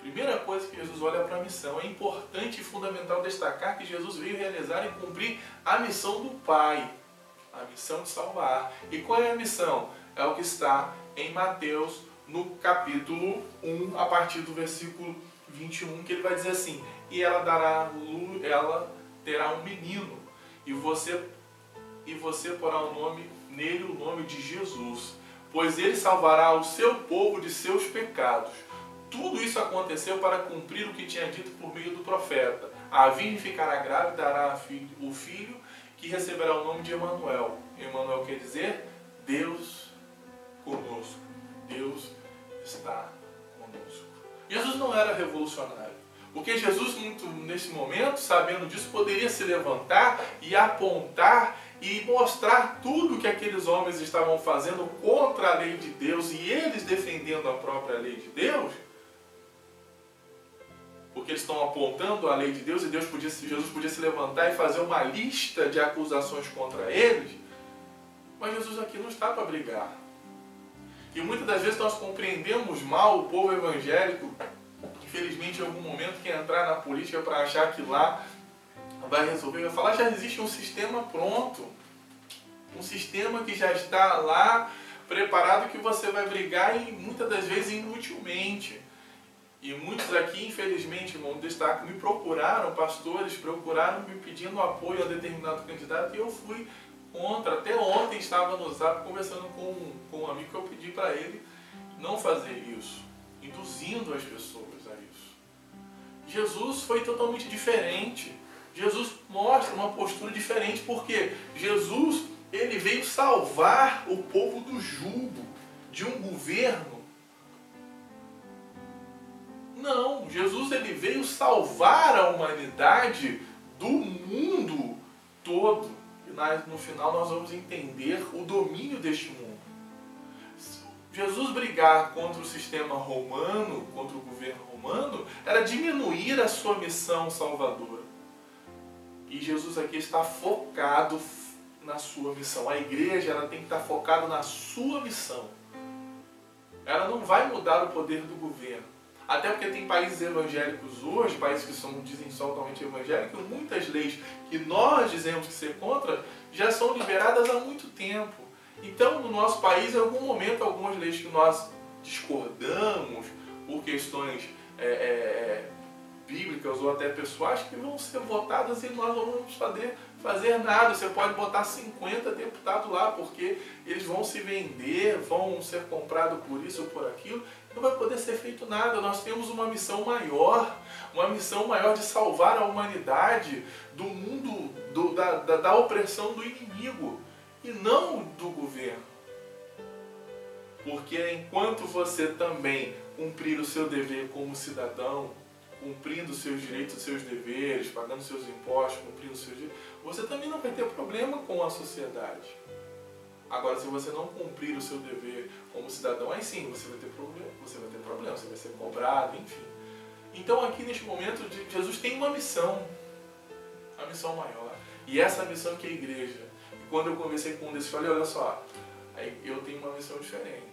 Primeira coisa que Jesus olha para a missão. É importante e fundamental destacar que Jesus veio realizar e cumprir a missão do Pai. A missão de salvar. E qual é a missão? É o que está em Mateus, no capítulo 1, a partir do versículo 21, que ele vai dizer assim: e ela terá um menino, e você porá nele o nome de Jesus, pois ele salvará o seu povo de seus pecados. Tudo isso aconteceu para cumprir o que tinha dito por meio do profeta: a virgem ficará grávida, dará o filho, que receberá o nome de Emanuel. Emanuel quer dizer Deus conosco. Deus está conosco. Jesus não era revolucionário. Porque Jesus, nesse momento, sabendo disso, poderia se levantar e apontar e mostrar tudo que aqueles homens estavam fazendo contra a lei de Deus e eles defendendo a própria lei de Deus. Porque eles estão apontando a lei de Deus e Jesus podia se levantar e fazer uma lista de acusações contra eles. Mas Jesus aqui não está para brigar. E muitas das vezes nós compreendemos mal o povo evangélico, infelizmente em algum momento, que entrar na política para achar que lá vai resolver, vai falar, já existe um sistema pronto. Um sistema que já está lá preparado, que você vai brigar e muitas das vezes inutilmente. E muitos aqui, infelizmente, no destaque, me procuraram, pastores procuraram me pedindo apoio a determinado candidato e eu fui contra. Até ontem estava no Zap conversando com um amigo que eu pedi para ele não fazer isso, induzindo as pessoas a isso. Jesus foi totalmente diferente. Jesus mostra uma postura diferente, porque Jesus, ele veio salvar o povo do jugo, de um governo. Não, Jesus, ele veio salvar a humanidade do mundo todo. No final nós vamos entender o domínio deste mundo. Jesus brigar contra o sistema romano, contra o governo romano, era diminuir a sua missão salvadora. E Jesus aqui está focado na sua missão. A igreja, ela tem que estar focada na sua missão. Ela não vai mudar o poder do governo. Até porque tem países evangélicos hoje, países que dizem totalmente evangélicos, muitas leis que nós dizemos que ser contra, já são liberadas há muito tempo. Então, no nosso país, em algum momento, algumas leis que nós discordamos por questões bíblicas ou até pessoais, que vão ser votadas e nós vamos fazer nada. Você pode botar 50 deputados lá, porque eles vão se vender, vão ser comprados por isso ou por aquilo. Não vai poder ser feito nada. Nós temos uma missão maior de salvar a humanidade do mundo, da opressão do inimigo, e não do governo. Porque enquanto você também cumprir o seu dever como cidadão, cumprindo seus direitos, seus deveres, pagando seus impostos, cumprindo seus direitos, você também não vai ter problema com a sociedade. Agora, se você não cumprir o seu dever como cidadão, aí sim você vai ter problema, você vai ser cobrado, enfim. Então aqui neste momento, Jesus tem uma missão maior. E essa missão que é a igreja. E quando eu conversei com um desses, falei, olha só, eu tenho uma missão diferente.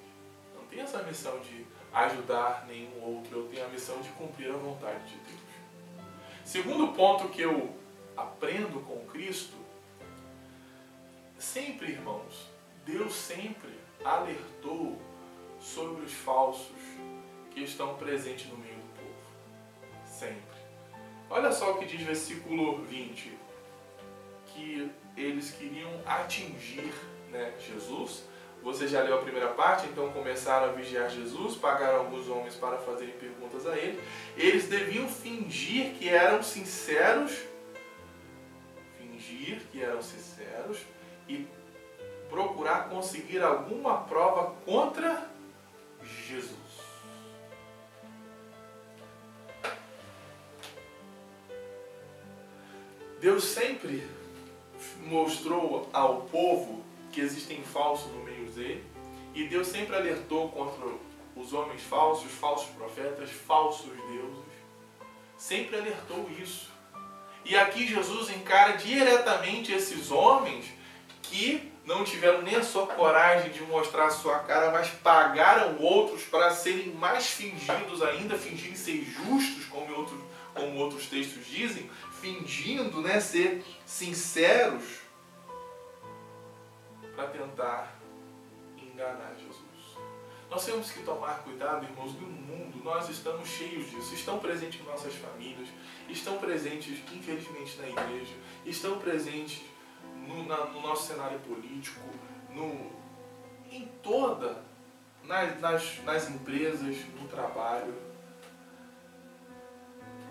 Não tenho essa missão de ajudar nenhum outro, eu tenho a missão de cumprir a vontade de Deus. Segundo ponto que eu aprendo com Cristo, sempre, irmãos, Deus sempre alertou sobre os falsos que estão presentes no meio do povo. Sempre. Olha só o que diz versículo 20, que eles queriam atingir, Jesus. Você já leu a primeira parte, então começaram a vigiar Jesus, pagaram alguns homens para fazerem perguntas a ele. Eles deviam fingir que eram sinceros e procurar conseguir alguma prova contra Jesus. Deus sempre mostrou ao povo que existem falsos no meio dele, e Deus sempre alertou contra os homens falsos, falsos profetas, falsos deuses. Sempre alertou isso. E aqui Jesus encara diretamente esses homens que não tiveram nem a sua coragem de mostrar a sua cara, mas pagaram outros para serem mais fingidos ainda, fingirem ser justos, como outros textos dizem, fingindo, ser sinceros, para tentar enganar Jesus. Nós temos que tomar cuidado, irmãos, do mundo. Nós estamos cheios disso. Estão presentes em nossas famílias, estão presentes, infelizmente, na igreja, estão presentes no nosso cenário político, nas empresas, no trabalho.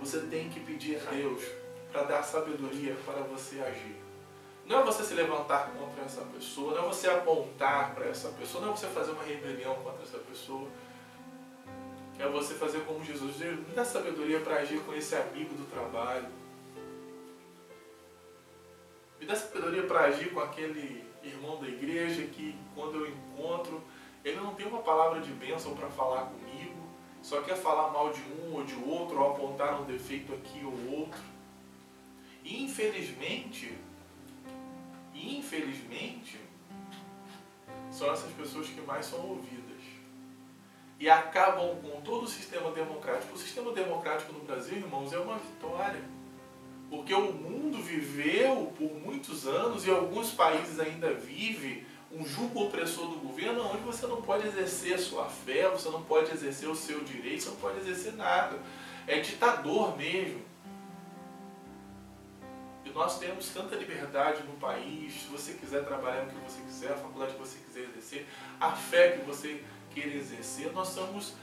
Você tem que pedir a Deus para dar sabedoria para você agir. Não é você se levantar contra essa pessoa, não é você apontar para essa pessoa, não é você fazer uma rebelião contra essa pessoa. É você fazer como Jesus. Deus, me dá sabedoria para agir com esse amigo do trabalho. Me dá sabedoria para agir com aquele irmão da igreja que, quando eu encontro, ele não tem uma palavra de bênção para falar comigo, só quer falar mal de um ou de outro, ou apontar um defeito aqui ou outro. E infelizmente, são essas pessoas que mais são ouvidas. E acabam com todo o sistema democrático. O sistema democrático no Brasil, irmãos, é uma vitória. Porque o mundo viveu por muitos anos, e alguns países ainda vivem, um jugo opressor do governo, onde você não pode exercer a sua fé, você não pode exercer o seu direito, você não pode exercer nada. É ditador mesmo. E nós temos tanta liberdade no país. Se você quiser trabalhar no que você quiser, a faculdade que você quiser exercer, a fé que você queira exercer, nós somos,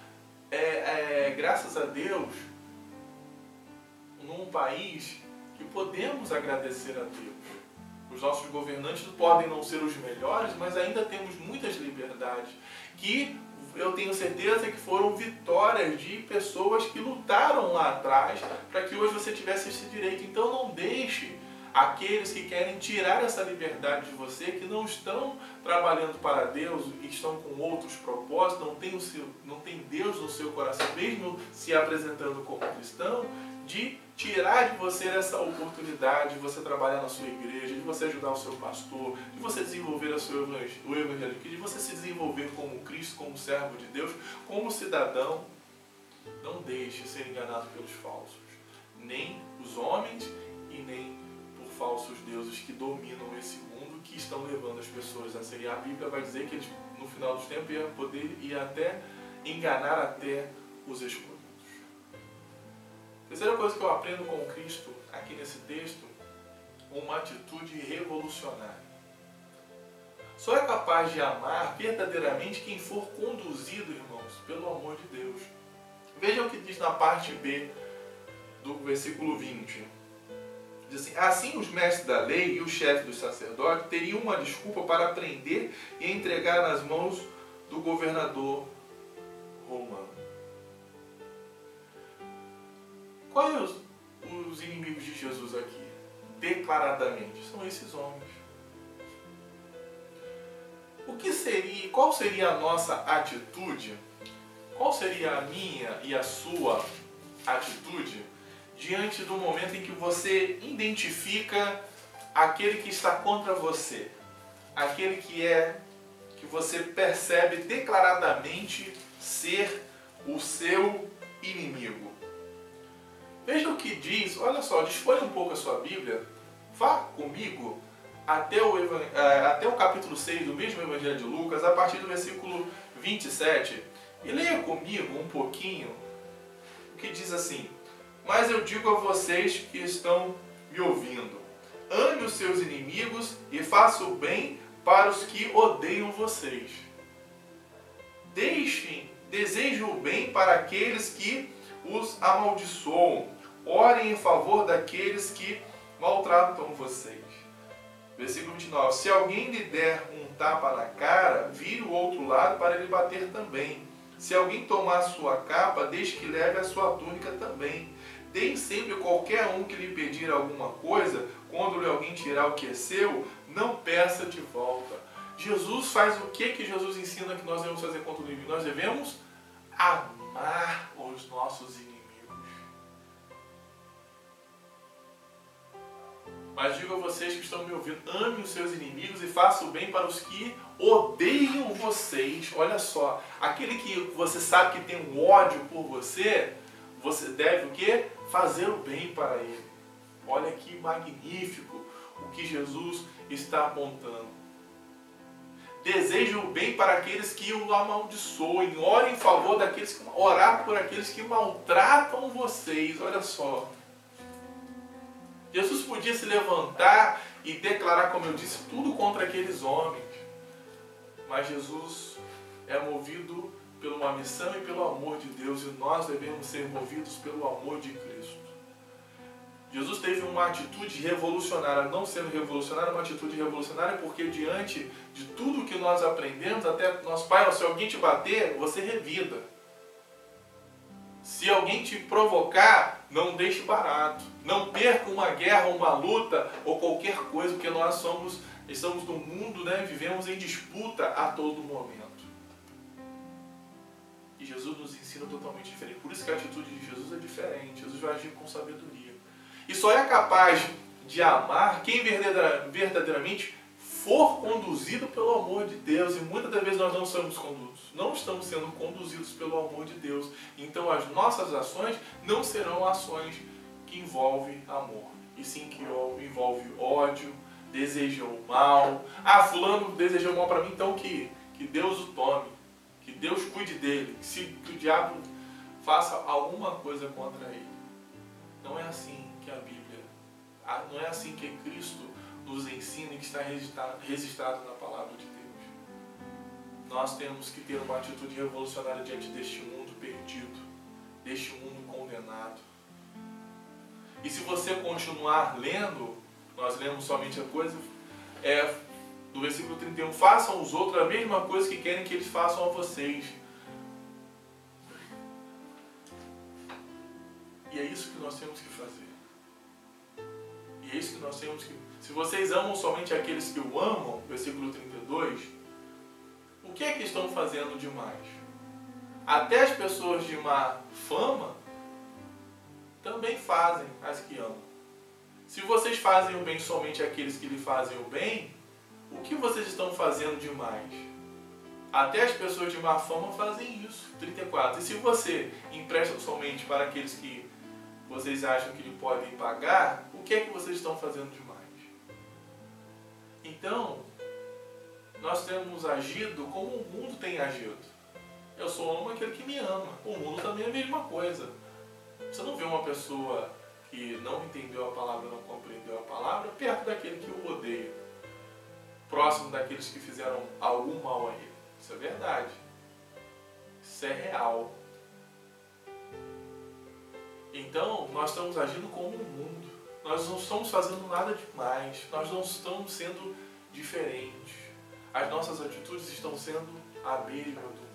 graças a Deus, num país que podemos agradecer a Deus. Os nossos governantes podem não ser os melhores, mas ainda temos muitas liberdades, que eu tenho certeza que foram vitórias de pessoas que lutaram lá atrás para que hoje você tivesse esse direito. Então não deixe aqueles que querem tirar essa liberdade de você, que não estão trabalhando para Deus e estão com outros propósitos, não tem Deus no seu coração, mesmo se apresentando como cristão, de tirar de você essa oportunidade de você trabalhar na sua igreja, de você ajudar o seu pastor, de você desenvolver o evangelho, de você se desenvolver como Cristo, como servo de Deus, como cidadão. Não deixe ser enganado pelos falsos, nem os homens e nem por falsos deuses que dominam esse mundo, que estão levando as pessoas a serem. A Bíblia vai dizer que eles, no final dos tempos, iam até enganar até os escolhidos. Terceira coisa que eu aprendo com Cristo aqui nesse texto, uma atitude revolucionária. Só é capaz de amar verdadeiramente quem for conduzido, irmãos, pelo amor de Deus. Veja o que diz na parte B do versículo 20. Diz assim: assim os mestres da lei e o chefe dos sacerdotes teriam uma desculpa para prender e entregar nas mãos do governador romano. Quais os inimigos de Jesus aqui? Declaradamente, são esses homens. Qual seria a nossa atitude? Qual seria a minha e a sua atitude diante do momento em que você identifica aquele que está contra você? Aquele que você percebe declaradamente ser o seu inimigo. Veja o que diz, olha só, dispõe um pouco a sua Bíblia, vá comigo até o capítulo 6 do mesmo Evangelho de Lucas, a partir do versículo 27, e leia comigo um pouquinho o que diz assim: mas eu digo a vocês que estão me ouvindo, ame os seus inimigos e faça o bem para os que odeiam vocês. Desejem o bem para aqueles que os amaldiçoam. Orem em favor daqueles que maltratam vocês. Versículo 29. Se alguém lhe der um tapa na cara, vire o outro lado para ele bater também. Se alguém tomar sua capa, deixe que leve a sua túnica também. Deem sempre qualquer um que lhe pedir alguma coisa, quando lhe alguém tirar o que é seu, não peça de volta. Jesus faz o que Jesus ensina que nós devemos fazer contra o inimigo? Nós devemos amar os nossos inimigos. Mas digo a vocês que estão me ouvindo, ame os seus inimigos e faça o bem para os que odeiam vocês. Olha só, aquele que você sabe que tem um ódio por você, você deve o quê? Fazer o bem para ele. Olha que magnífico o que Jesus está apontando. Deseje o bem para aqueles que o amaldiçoem. Ore em favor daqueles que orar por aqueles que maltratam vocês. Olha só. Jesus podia se levantar e declarar, como eu disse, tudo contra aqueles homens. Mas Jesus é movido por uma missão e pelo amor de Deus, e nós devemos ser movidos pelo amor de Cristo. Jesus teve uma atitude revolucionária, não sendo revolucionária, uma atitude revolucionária, porque diante de tudo que nós aprendemos, até nosso Pai, se alguém te bater, você revida. Se alguém te provocar, não deixe barato. Não perca uma guerra, uma luta ou qualquer coisa, porque nós estamos no mundo, né? Vivemos em disputa a todo momento. E Jesus nos ensina totalmente diferente. Por isso que a atitude de Jesus é diferente. Jesus vai agir com sabedoria. E só é capaz de amar quem verdadeiramente for conduzido pelo amor de Deus. E muitas das vezes nós não somos conduzidos. Não estamos sendo conduzidos pelo amor de Deus. Então as nossas ações não serão ações que envolvem amor. E sim que envolve ódio, desejam o mal. Ah, fulano desejou o mal para mim, então que Deus o tome. Que Deus cuide dele. Que o diabo faça alguma coisa contra ele. Não é assim que a Bíblia, não é assim que Cristo nos ensina e que está registrado na palavra de Deus. Nós temos que ter uma atitude revolucionária diante deste mundo perdido, deste mundo condenado. E se você continuar lendo, nós lemos somente a coisa, no versículo 31, façam os outros a mesma coisa que querem que eles façam a vocês. E é isso que nós temos que fazer. E é isso que nós temos que... Se vocês amam somente aqueles que o amam, versículo 32, o que é que estão fazendo demais? Até as pessoas de má fama também fazem as que amam. Se vocês fazem o bem somente àqueles que lhe fazem o bem, o que vocês estão fazendo demais? Até as pessoas de má fama fazem isso. 34. E se você empresta somente para aqueles que vocês acham que lhe podem pagar, o que é que vocês estão fazendo demais? Então, nós temos agido como o mundo tem agido. Eu só amo aquele que me ama. O mundo também é a mesma coisa. Você não vê uma pessoa que não entendeu a palavra, não compreendeu a palavra, perto daquele que o odeia, próximo daqueles que fizeram algum mal a ele. Isso é verdade. Isso é real. Então, nós estamos agindo como o mundo. Nós não estamos fazendo nada demais. Nós não estamos sendo diferentes. As nossas atitudes estão sendo à mesma do mundo.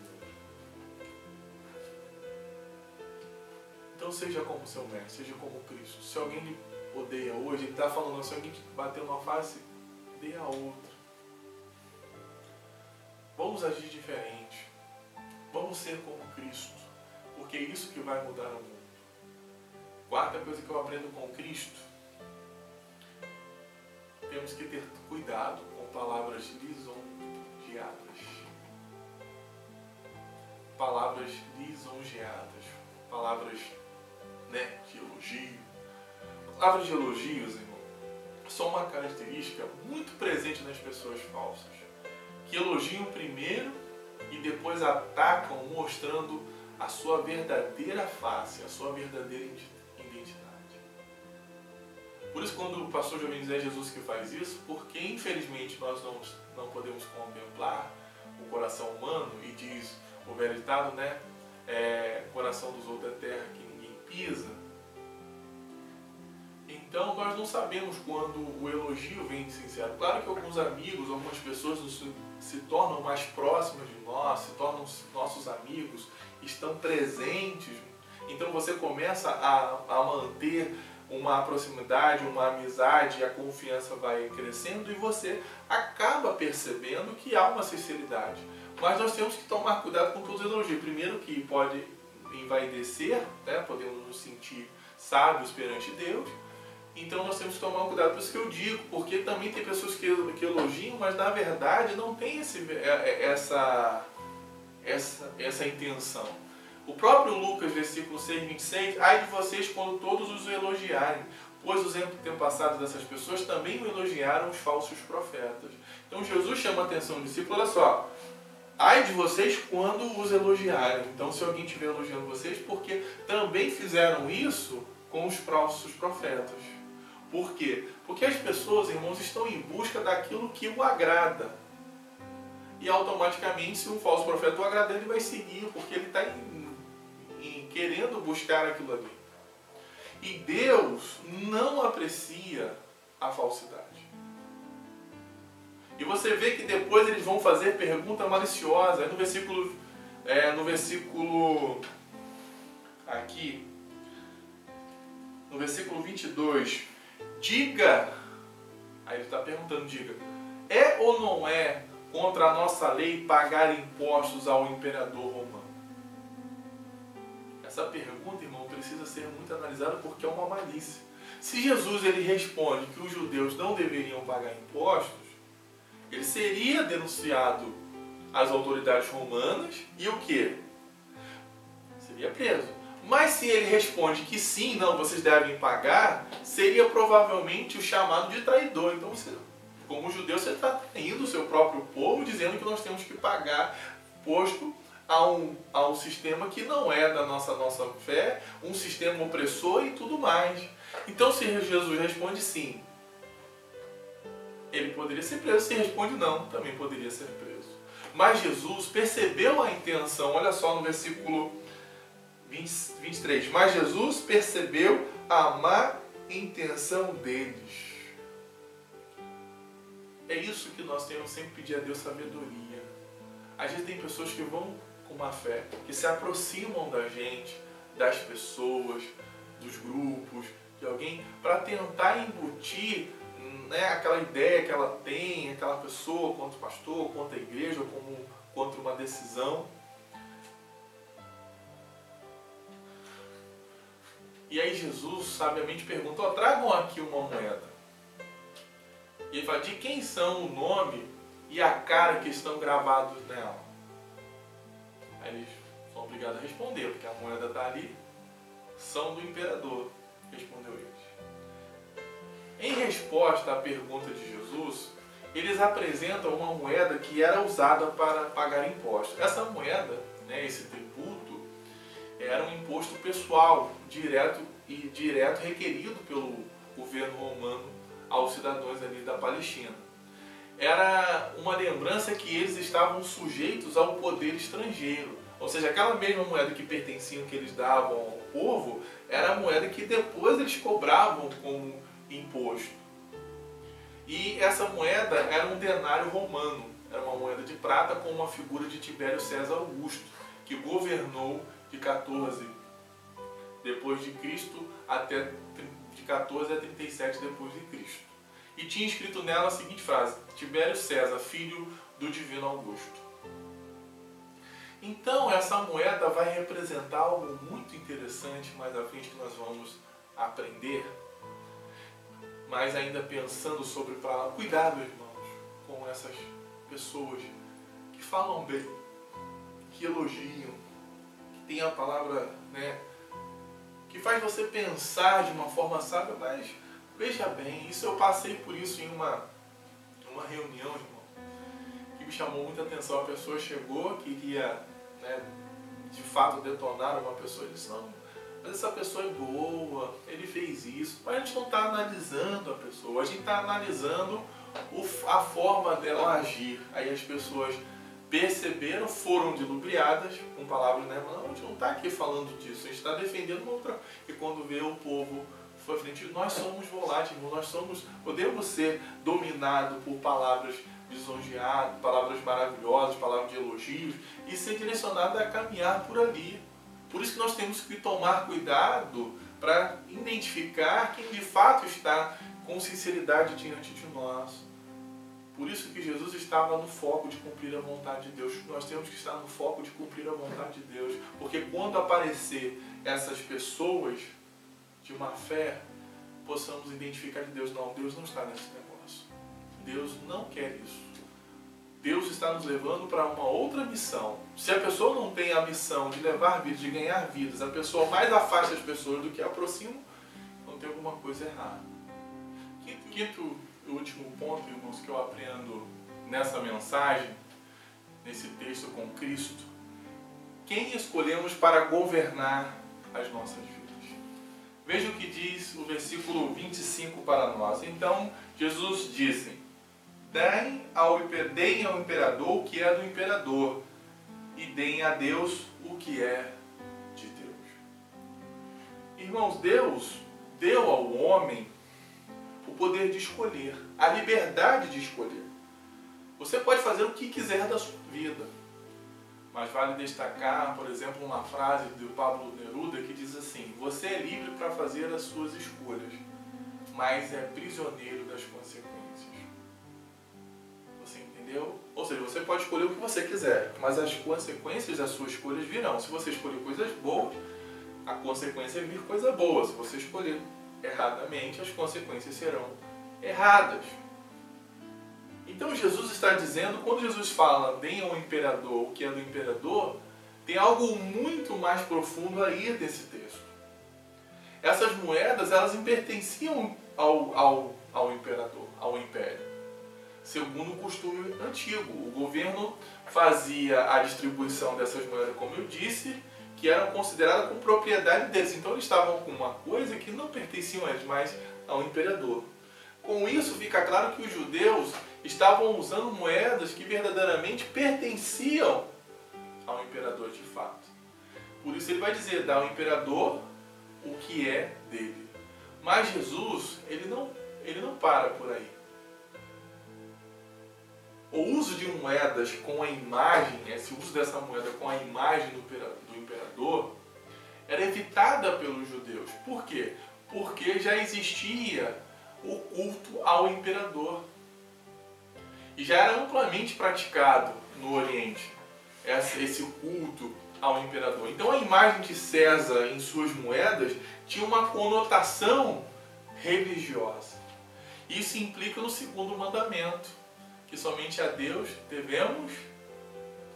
Então, seja como seu mestre, seja como Cristo. Se alguém lhe odeia hoje, ele está falando, se alguém te bateu na face, dê a outra. Vamos agir diferente. Vamos ser como Cristo. Porque é isso que vai mudar o mundo. Quarta coisa que eu aprendo com Cristo: temos que ter cuidado com palavras lisonjeadas. Palavras lisonjeadas. Palavras, de elogio. Palavras de elogios, irmão, são uma característica muito presente nas pessoas falsas, que elogiam primeiro e depois atacam, mostrando a sua verdadeira face, a sua verdadeira identidade. Por isso, quando o pastor Jovem diz, é Jesus que faz isso, porque infelizmente nós não podemos contemplar o coração humano, e diz o velho ditado, o coração dos outros é terra que ninguém pisa. Então nós não sabemos quando o elogio vem de sincero. Claro que alguns amigos, algumas pessoas se tornam mais próximas de nós, se tornam nossos amigos, estão presentes. Então você começa a manter uma proximidade, uma amizade, a confiança vai crescendo e você acaba percebendo que há uma sinceridade. Mas nós temos que tomar cuidado com todos os elogios. Primeiro, que pode envaidecer, podemos nos sentir sábios perante Deus. Então nós temos que tomar cuidado. Por isso que eu digo, porque também tem pessoas que elogiam, mas na verdade não tem essa intenção. O próprio Lucas, versículo 6, 26, ai de vocês quando todos os elogiarem, pois os antepassados dessas pessoas também o elogiaram, os falsos profetas. Então Jesus chama a atenção do discípulo, olha só, ai de vocês quando os elogiarem. Então se alguém estiver elogiando vocês, porque também fizeram isso com os falsos profetas. Por quê? Porque as pessoas, irmãos, estão em busca daquilo que o agrada. E automaticamente, se um falso profeta o agradar, ele vai seguir, porque ele está querendo buscar aquilo ali. E Deus não aprecia a falsidade. E você vê que depois eles vão fazer pergunta maliciosa. No versículo aqui, no versículo 22, diga, aí ele está perguntando, diga, é ou não é contra a nossa lei pagar impostos ao imperador romano? Essa pergunta, irmão, precisa ser muito analisada porque é uma malícia. Se Jesus ele responde que os judeus não deveriam pagar impostos, ele seria denunciado às autoridades romanas e o quê? Seria preso. Mas se ele responde que sim, não, vocês devem pagar, seria provavelmente o chamado de traidor. Então, como judeu, você está traindo o seu próprio povo, dizendo que nós temos que pagar imposto a um sistema que não é da nossa fé, um sistema opressor e tudo mais. Então, se Jesus responde sim, ele poderia ser preso. Se responde não, também poderia ser preso. Mas Jesus percebeu a intenção, olha só no versículo 23. Mas Jesus percebeu a má intenção deles. É isso que nós temos sempre pedir a Deus, sabedoria. Às vezes tem pessoas que vão com má fé, que se aproximam da gente, das pessoas, dos grupos, de alguém, para tentar embutir aquela ideia que ela tem, aquela pessoa contra o pastor, contra a igreja, como contra uma decisão. E aí Jesus sabiamente pergunta, tragam aqui uma moeda. E ele fala, de quem são o nome e a cara que estão gravados nela? Aí eles são obrigados a responder, porque a moeda está ali, são do imperador, respondeu eles. Em resposta à pergunta de Jesus, eles apresentam uma moeda que era usada para pagar impostos. Essa moeda, esse tributo, era um imposto pessoal, direto e direto requerido pelo governo romano aos cidadãos ali da Palestina. Era uma lembrança que eles estavam sujeitos ao poder estrangeiro. Ou seja, aquela mesma moeda que pertenciam, que eles davam ao povo, era a moeda que depois eles cobravam como imposto. E essa moeda era um denário romano, era uma moeda de prata com uma figura de Tibério César Augusto, que governou de 14 depois de Cristo até de 14 a 37 depois de Cristo. E tinha escrito nela a seguinte frase: Tibério César, filho do divino Augusto. Então essa moeda vai representar algo muito interessante mais à frente que nós vamos aprender. Mas ainda pensando sobre palavras, cuidado, irmãos, com essas pessoas que falam bem, que elogiam, que tem a palavra, que faz você pensar de uma forma sábia, mas veja bem, isso eu passei por isso em uma reunião, irmão, que me chamou muita atenção. A pessoa chegou, queria, de fato detonar uma pessoa, e disse: não, mas essa pessoa é boa, ele fez isso. Mas a gente não está analisando a pessoa, a gente está analisando a forma dela agir. Aí as pessoas perceberam, foram dilubriadas com palavras, não, a gente não está aqui falando disso, a gente está defendendo uma outra. E quando vê o povo foi à frente, nós somos voláteis, podemos ser dominados por palavras lisonjeadas, palavras maravilhosas, palavras de elogios, e ser direcionado a caminhar por ali. Por isso que nós temos que tomar cuidado para identificar quem de fato está com sinceridade diante de nós. Por isso que Jesus estava no foco de cumprir a vontade de Deus. Nós temos que estar no foco de cumprir a vontade de Deus. Porque quando aparecer essas pessoas de má fé, possamos identificar que Deus não está nesse negócio. Deus não quer isso. Deus está nos levando para uma outra missão. Se a pessoa não tem a missão de levar vidas, de ganhar vidas, a pessoa mais afasta as pessoas do que aproxima, então tem alguma coisa errada. Quinto e último ponto, irmãos, que eu aprendo nessa mensagem, nesse texto com Cristo: quem escolhemos para governar as nossas vidas? Veja o que diz o versículo 25 para nós. Então, Jesus disse: deem ao imperador o que é do imperador, e deem a Deus o que é de Deus. Irmãos, Deus deu ao homem o poder de escolher, a liberdade de escolher. Você pode fazer o que quiser da sua vida, mas vale destacar, por exemplo, uma frase do Pablo Neruda que diz assim: você é livre para fazer as suas escolhas, mas é prisioneiro das consequências. Ou seja, você pode escolher o que você quiser, mas as consequências das suas escolhas virão. Se você escolher coisas boas, a consequência é vir coisa boa. Se você escolher erradamente, as consequências serão erradas. Então Jesus está dizendo, quando Jesus fala deem ao imperador o que é do imperador, tem algo muito mais profundo aí desse texto. Essas moedas, elas pertenciam ao imperador, ao império. Segundo o costume antigo, o governo fazia a distribuição dessas moedas, como eu disse, que eram consideradas como propriedade deles. Então eles estavam com uma coisa que não pertenciam a eles, mas ao imperador. Com isso fica claro que os judeus estavam usando moedas que verdadeiramente pertenciam ao imperador de fato. Por isso ele vai dizer, dá ao imperador o que é dele. Mas Jesus, ele não para por aí. O uso de moedas com a imagem, esse uso dessa moeda com a imagem do imperador, era evitada pelos judeus. Por quê? Porque já existia o culto ao imperador. E já era amplamente praticado no Oriente esse culto ao imperador. Então a imagem de César em suas moedas tinha uma conotação religiosa. Isso implica no segundo mandamento, que somente a Deus devemos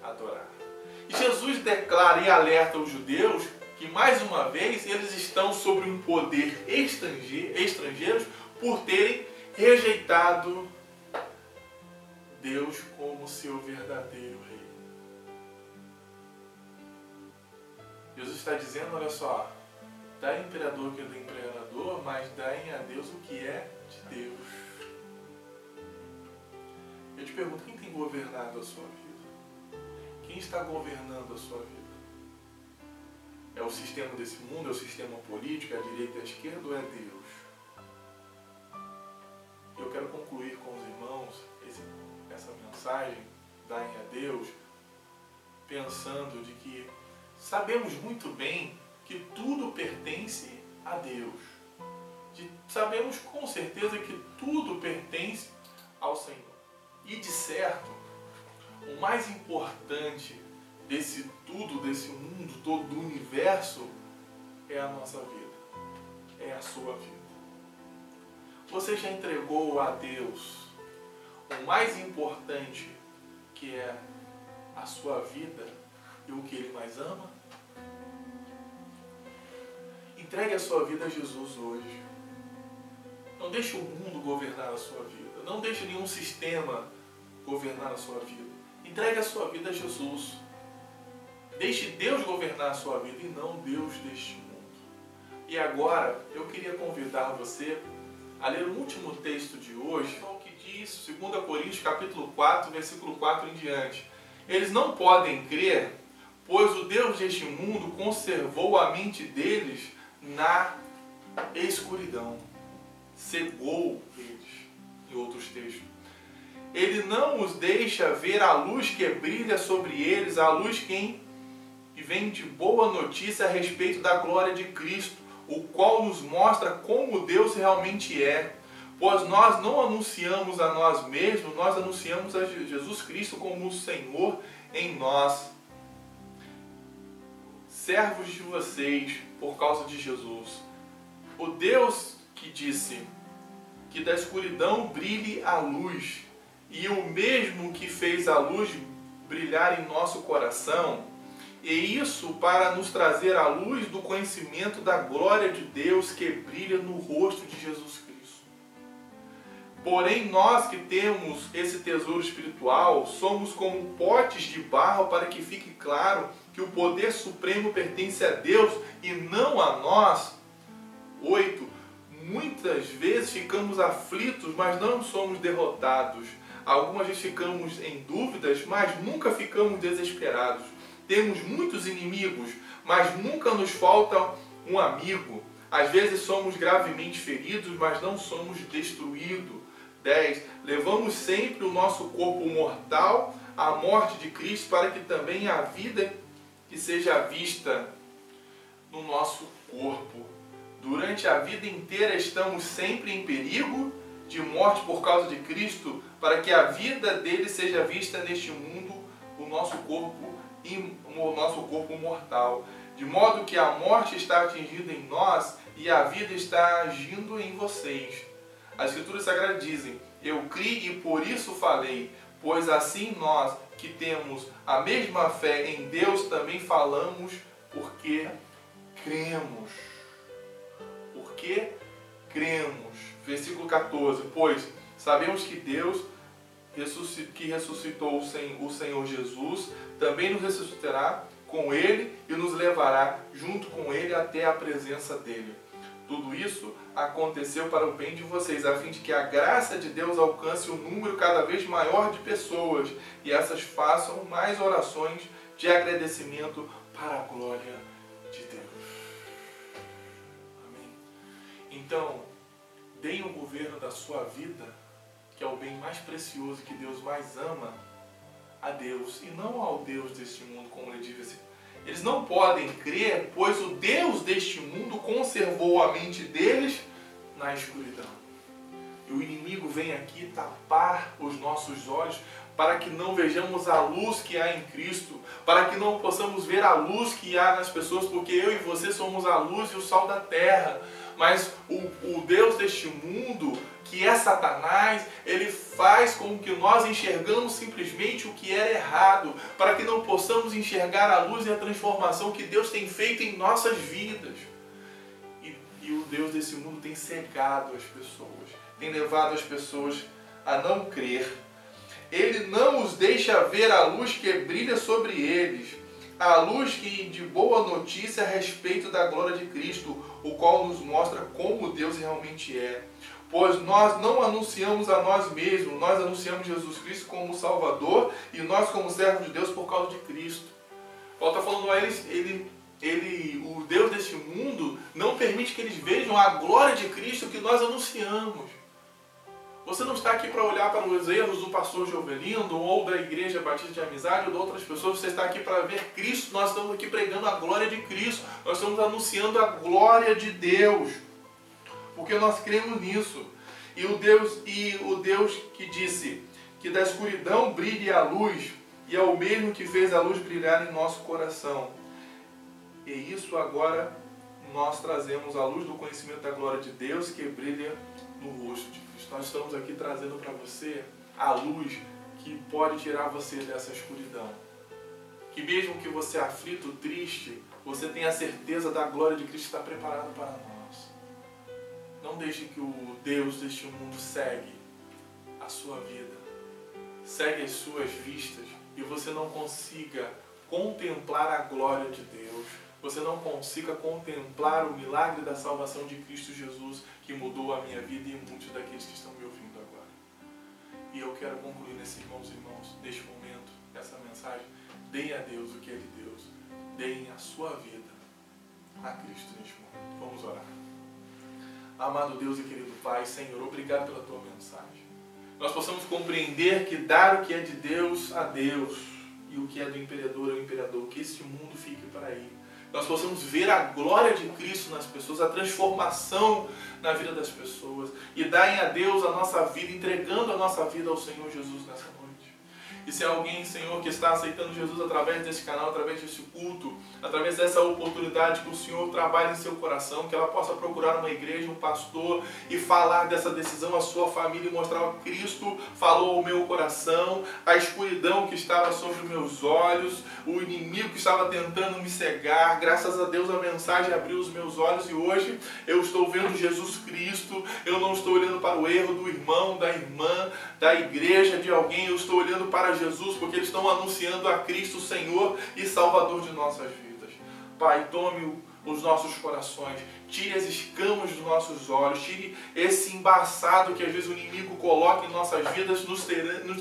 adorar. E Jesus declara e alerta os judeus que, mais uma vez, eles estão sob um poder estrangeiro por terem rejeitado Deus como seu verdadeiro rei. Jesus está dizendo, olha só, dá imperador o que é do imperador, mas dai a Deus o que é de Deus. Eu te pergunto, quem tem governado a sua vida? Quem está governando a sua vida? É o sistema desse mundo, é o sistema político, é a direita e a esquerda, ou é Deus? Eu quero concluir com os irmãos essa mensagem, darem a Deus, pensando de que sabemos muito bem que tudo pertence a Deus. Sabemos com certeza que tudo pertence ao Senhor. E de certo, o mais importante desse tudo, desse mundo todo, do universo, é a nossa vida, é a sua vida. Você já entregou a Deus o mais importante, que é a sua vida e o que Ele mais ama? Entregue a sua vida a Jesus hoje. Não deixe o mundo governar a sua vida. Não deixe nenhum sistema governar a sua vida. Entregue a sua vida a Jesus. Deixe Deus governar a sua vida e não Deus deste mundo. E agora, eu queria convidar você a ler o último texto de hoje, o que diz 2 Coríntios capítulo 4, versículo 4 em diante. Eles não podem crer, pois o Deus deste mundo conservou a mente deles na escuridão. Cegou eles, em outros textos. Ele não os deixa ver a luz que brilha sobre eles, a luz que vem de boa notícia a respeito da glória de Cristo, o qual nos mostra como Deus realmente é. Pois nós não anunciamos a nós mesmos, nós anunciamos a Jesus Cristo como o Senhor em nós. Servos de vocês por causa de Jesus. O Deus que disse que da escuridão brilhe a luz, e o mesmo que fez a luz brilhar em nosso coração, e isso para nos trazer a luz do conhecimento da glória de Deus que brilha no rosto de Jesus Cristo. Porém, nós que temos esse tesouro espiritual, somos como potes de barro para que fique claro que o poder supremo pertence a Deus e não a nós. 8. Muitas vezes ficamos aflitos, mas não somos derrotados. Algumas vezes ficamos em dúvidas, mas nunca ficamos desesperados. Temos muitos inimigos, mas nunca nos falta um amigo. Às vezes somos gravemente feridos, mas não somos destruídos. 10. Levamos sempre o nosso corpo mortal à morte de Cristo, para que também a vida que seja vista no nosso corpo. Durante a vida inteira estamos sempre em perigo de morte por causa de Cristo, para que a vida dele seja vista neste mundo, o nosso corpo mortal. De modo que a morte está atingindo em nós e a vida está agindo em vocês. As Escrituras Sagradas dizem: eu criei e por isso falei, pois assim nós que temos a mesma fé em Deus também falamos, porque cremos. Porque cremos. Versículo 14. Pois sabemos que Deus que ressuscitou o Senhor Jesus também nos ressuscitará com Ele e nos levará junto com Ele até a presença dEle. Tudo isso aconteceu para o bem de vocês, a fim de que a graça de Deus alcance um número cada vez maior de pessoas e essas façam mais orações de agradecimento para a glória de Deus. Amém. Então, deem o governo da sua vida, que é o bem mais precioso que Deus mais ama, a Deus e não ao Deus deste mundo, como ele disse. Eles não podem crer, pois o Deus deste mundo conservou a mente deles na escuridão. E o inimigo vem aqui tapar os nossos olhos para que não vejamos a luz que há em Cristo, para que não possamos ver a luz que há nas pessoas, porque eu e você somos a luz e o sal da terra. Mas o Deus deste mundo, que é Satanás, ele faz com que nós enxergamos simplesmente o que é errado, para que não possamos enxergar a luz e a transformação que Deus tem feito em nossas vidas. E o Deus desse mundo tem cegado as pessoas, tem levado as pessoas a não crer. Ele não os deixa ver a luz que brilha sobre eles, a luz que de boa notícia a respeito da glória de Cristo, o qual nos mostra como Deus realmente é. Pois nós não anunciamos a nós mesmos, nós anunciamos Jesus Cristo como Salvador e nós como servos de Deus por causa de Cristo. Paulo está falando a eles, o Deus deste mundo não permite que eles vejam a glória de Cristo que nós anunciamos. Você não está aqui para olhar para os erros do pastor Jovelino ou da Igreja Batista de Amizade ou de outras pessoas. Você está aqui para ver Cristo. Nós estamos aqui pregando a glória de Cristo. Nós estamos anunciando a glória de Deus. Porque nós cremos nisso. E o Deus que disse que da escuridão brilhe a luz, e é o mesmo que fez a luz brilhar em nosso coração. E isso agora nós trazemos a luz do conhecimento da glória de Deus que brilha no rosto de Cristo. Nós estamos aqui trazendo para você a luz que pode tirar você dessa escuridão. Que mesmo que você é aflito, triste, você tenha a certeza da glória de Cristo estar preparado para nós. Não deixe que o Deus deste mundo segue a sua vida, segue as suas vistas e você não consiga contemplar a glória de Deus. Você não consiga contemplar o milagre da salvação de Cristo Jesus, que mudou a minha vida e muitos daqueles que estão me ouvindo agora. E eu quero concluir nesses irmãos, neste momento, essa mensagem. Deem a Deus o que é de Deus. Deem a sua vida a Cristo neste momento. Vamos orar. Amado Deus e querido Pai, Senhor, obrigado pela tua mensagem. Nós possamos compreender que dar o que é de Deus a Deus e o que é do imperador ao imperador, que este mundo fique para aí. Nós possamos ver a glória de Cristo nas pessoas, a transformação na vida das pessoas e darem a Deus a nossa vida, entregando a nossa vida ao Senhor Jesus nessa noite. E se há alguém, Senhor, que está aceitando Jesus através desse canal, através desse culto, através dessa oportunidade que o Senhor trabalhe em seu coração, que ela possa procurar uma igreja, um pastor e falar dessa decisão à sua família e mostrar que Cristo falou ao meu coração, a escuridão que estava sobre os meus olhos, o inimigo que estava tentando me cegar. Graças a Deus a mensagem abriu os meus olhos e hoje eu estou vendo Jesus Cristo. Eu não estou olhando para o erro do irmão, da irmã, da igreja, de alguém. Eu estou olhando para Jesus, porque eles estão anunciando a Cristo, Senhor e Salvador de nossas vidas. Pai, tome os nossos corações, tire as escamas dos nossos olhos, tire esse embaçado que às vezes o inimigo coloca em nossas vidas,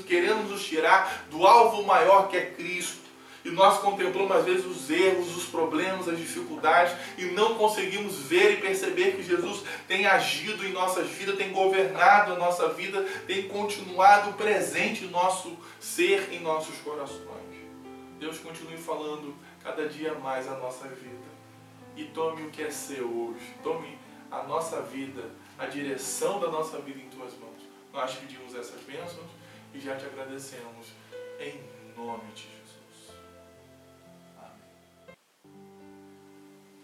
querendo nos tirar do alvo maior que é Cristo. E nós contemplamos às vezes os erros, os problemas, as dificuldades e não conseguimos ver e perceber que Jesus tem agido em nossas vidas, tem governado a nossa vida, tem continuado presente em nosso ser, em nossos corações. Deus continue falando cada dia mais a nossa vida. E tome o que é seu hoje. Tome a nossa vida, a direção da nossa vida em tuas mãos. Nós pedimos essas bênçãos e já te agradecemos em nome de Jesus.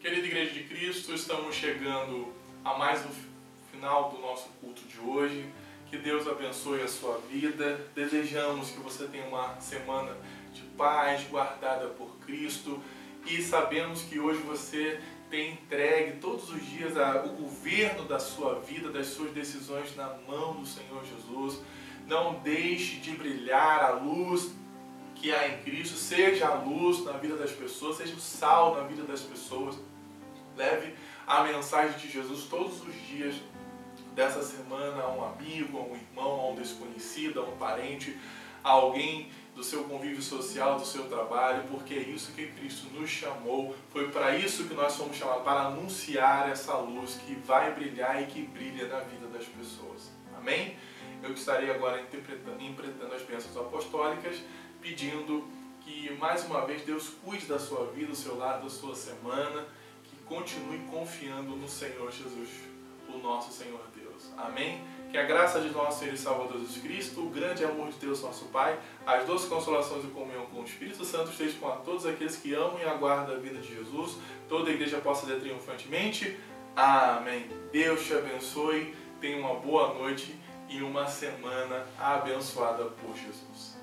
Querida Igreja de Cristo, estamos chegando a mais um final do nosso culto de hoje. Que Deus abençoe a sua vida. Desejamos que você tenha uma semana de paz, guardada por Cristo. E sabemos que hoje você tem entregue todos os dias o governo da sua vida, das suas decisões na mão do Senhor Jesus. Não deixe de brilhar a luz que há em Cristo. Seja a luz na vida das pessoas, seja o sal na vida das pessoas. Leve a mensagem de Jesus todos os dias dessa semana a um amigo, a um irmão, a um desconhecido, a um parente, a alguém do seu convívio social, do seu trabalho, porque é isso que Cristo nos chamou. Foi para isso que nós fomos chamados, para anunciar essa luz que vai brilhar e que brilha na vida das pessoas. Amém? Eu estarei agora interpretando as bênçãos apostólicas, pedindo que mais uma vez Deus cuide da sua vida, do seu lado, da sua semana, continue confiando no Senhor Jesus, o nosso Senhor Deus. Amém? Que a graça de nosso Senhor e Salvador Jesus Cristo, o grande amor de Deus nosso Pai, as doces consolações e comunhão com o Espírito Santo estejam com todos aqueles que amam e aguardam a vida de Jesus. Toda a igreja possa dizer triunfantemente. Amém. Deus te abençoe, tenha uma boa noite e uma semana abençoada por Jesus.